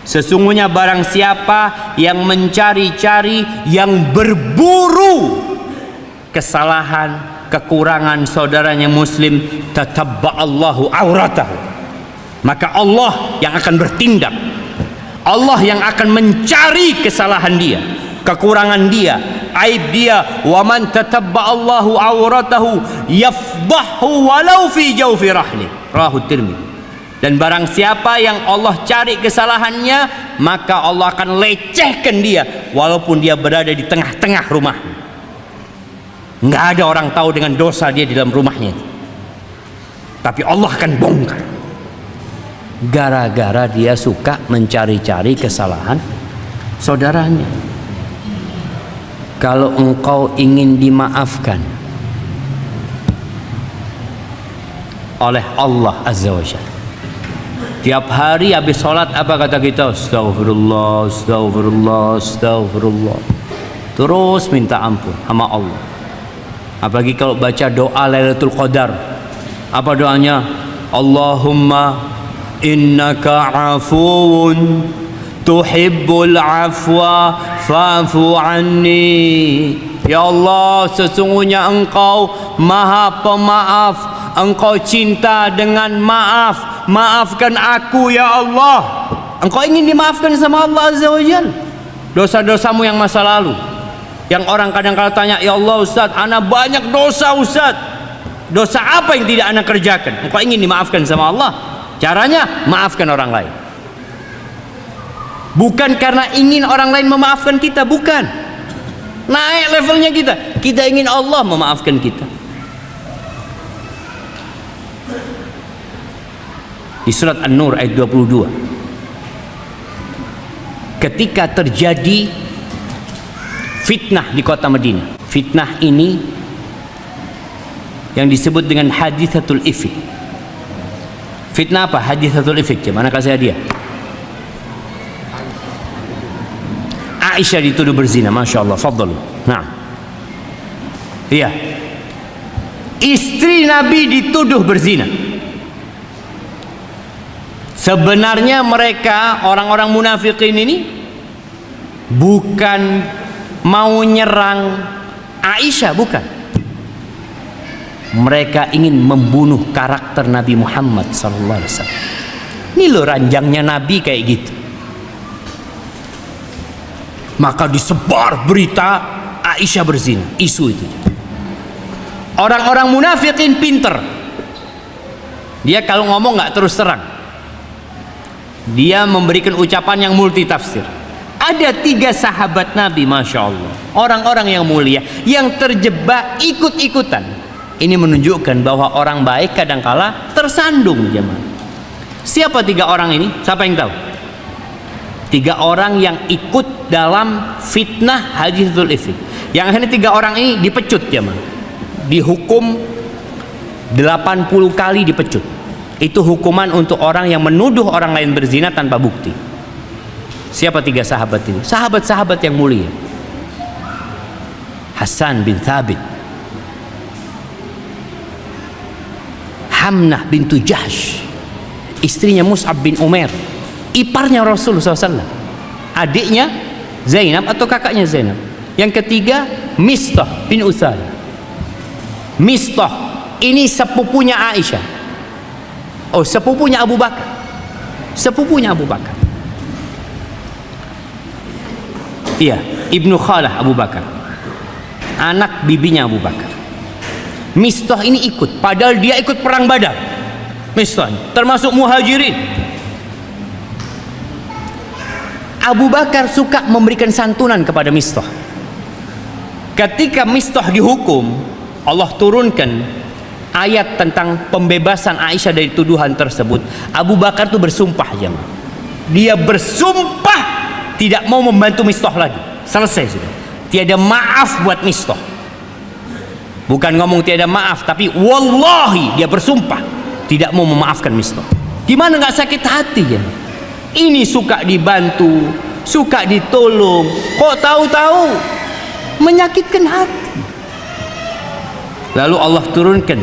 sesungguhnya barang siapa yang mencari-cari, yang berburu kesalahan, kekurangan saudaranya muslim, tatabba'allahu auratahu, maka Allah yang akan bertindak. Allah yang akan mencari kesalahan dia, kekurangan dia, aib dia. Wa man tatabba'allahu auratahu yafdahu walau fi jawfi rahli. Rawahu Tirmidzi. Dan barang siapa yang Allah cari kesalahannya, maka Allah akan lecehkan dia walaupun dia berada di tengah-tengah rumah. Nggak ada orang tahu dengan dosa dia di dalam rumahnya, tapi Allah akan bongkar. Gara-gara dia suka mencari-cari kesalahan saudaranya. Kalau engkau ingin dimaafkan oleh Allah Azza wa Jalla, tiap hari habis sholat apa kata kita? Astaghfirullah, astaghfirullah, astaghfirullah. Terus minta ampun sama Allah. Apalagi kalau baca doa Lailatul Qadar, apa doanya? Allahumma innaka afuun tuhibbul afwa fa'fu anni. Ya Allah, sesungguhnya engkau maha pemaaf, engkau cinta dengan maaf, maafkan aku ya Allah. Engkau ingin dimaafkan sama Allah Azza wa Jalla dosa-dosamu yang masa lalu, yang orang kadang-kadang tanya, ya Allah Ustaz, ana banyak dosa Ustaz, dosa apa yang tidak ana kerjakan? Engkau ingin dimaafkan sama Allah. Caranya maafkan orang lain, bukan karena ingin orang lain memaafkan kita, bukan. Naik levelnya kita ingin Allah memaafkan kita. Di surat An-Nur ayat 22, ketika terjadi fitnah di kota Madinah, fitnah ini yang disebut dengan hadithatul ifk. Fitnah apa? Hadithatul ifk. Mana kasih hadiah? Aisyah dituduh berzina. Masya Allah. Faddalu. Nah, iya, istri Nabi dituduh berzina. Sebenarnya mereka orang-orang munafikin ini bukan mau nyerang Aisyah, bukan. Mereka ingin membunuh karakter Nabi Muhammad SAW. Ini loh ranjangnya Nabi kayak gitu. Maka disebar berita Aisyah berzina, isu itu. Orang-orang munafikin pinter. Dia kalau ngomong nggak terus terang. Dia memberikan ucapan yang multi tafsir. Ada 3 sahabat Nabi, Masya Allah, orang-orang yang mulia, yang terjebak ikut-ikutan. Ini menunjukkan bahwa orang baik kadangkala tersandung jemaah. Siapa 3 orang ini? Siapa yang tahu? 3 orang yang ikut dalam fitnah hadithatul ifk. Yang ini 3 orang ini dipecut jemaah. Dihukum 80 kali dipecut. Itu hukuman untuk orang yang menuduh orang lain berzina tanpa bukti. Siapa 3 sahabat ini? Sahabat-sahabat yang mulia. Hasan bin Thabit, Hamnah bintu Jahsh, istrinya Mus'ab bin Umair, iparnya Rasulullah SAW, adiknya Zainab atau kakaknya Zainab. Yang ketiga Mistah bin Uthalah. Mistah ini sepupunya Aisyah. Oh, sepupunya Abu Bakar. Sepupunya Abu Bakar. Iya, Ibnu Khalah Abu Bakar. Anak bibinya Abu Bakar. Mistah ini ikut, padahal dia ikut perang Badar. Mistah termasuk muhajirin. Abu Bakar suka memberikan santunan kepada Mistah. Ketika Mistah dihukum, Allah turunkan ayat tentang pembebasan Aisyah dari tuduhan tersebut. Abu Bakar itu bersumpah, jemaah. Dia bersumpah tidak mau membantu Mistah lagi. Selesai sudah. Tiada maaf buat Mistah. Bukan ngomong tiada maaf, tapi wallahi dia bersumpah tidak mau memaafkan Mistah. Gimana nggak sakit hati ya? Ini suka dibantu, suka ditolong, kok tahu-tahu menyakitkan hati. Lalu Allah turunkan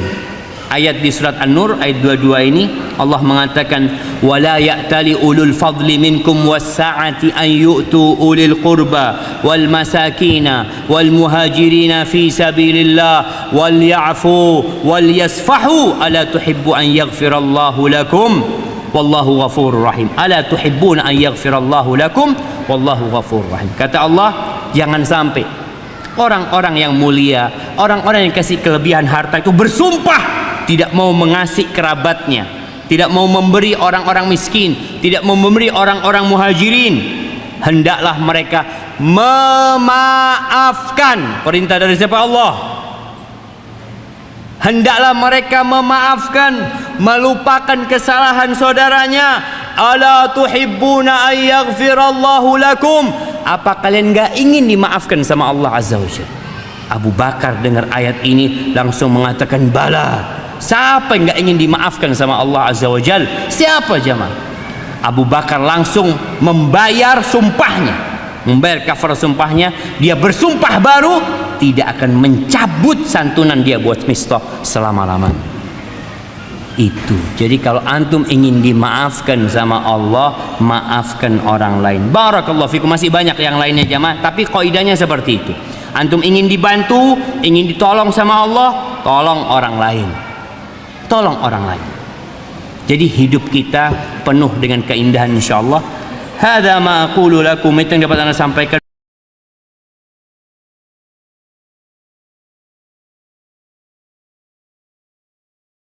ayat di surat An-Nur ayat 22 ini. Allah mengatakan wala ya'tali ulul fadli minkum was-sa'ati an yu'tu ulil qurba wal masakina wal muhajirina fi sabilillah wal ya'fu wal yasfahu ala tuhibbu an yaghfirallahu lakum wallahu ghafurur rahim. Ala tuhibbuna an yaghfirallahu lakum wallahu ghafurur rahim. Kata Allah, jangan sampai orang-orang yang mulia, orang-orang yang kasih kelebihan harta itu bersumpah tidak mau mengasihi kerabatnya, tidak mau memberi orang-orang miskin, tidak mau memberi orang-orang muhajirin. Hendaklah mereka memaafkan. Perintah dari siapa? Allah. Hendaklah mereka memaafkan, melupakan kesalahan saudaranya. Ala tuhibbuna an yaghfirallahu lakum. Apa kalian gak ingin dimaafkan sama Allah Azza wa Jalla? Abu Bakar dengar ayat ini langsung mengatakan bala. Siapa yang gak ingin dimaafkan sama Allah Azza wa Jalla? Siapa jemaah? Abu Bakar langsung membayar sumpahnya, membayar kafar sumpahnya. Dia bersumpah baru tidak akan mencabut santunan dia buat Mistah selama-lamanya. Itu. Jadi kalau antum ingin dimaafkan sama Allah, maafkan orang lain. Barakallahu fikum. Masih banyak yang lainnya jemaah, tapi kaidahnya seperti itu. Antum ingin dibantu, ingin ditolong sama Allah, tolong orang lain. Tolong orang lain. Jadi hidup kita penuh dengan keindahan insyaallah. Hadza ma aqulu lakum. Itu yang dapat Anda sampaikan.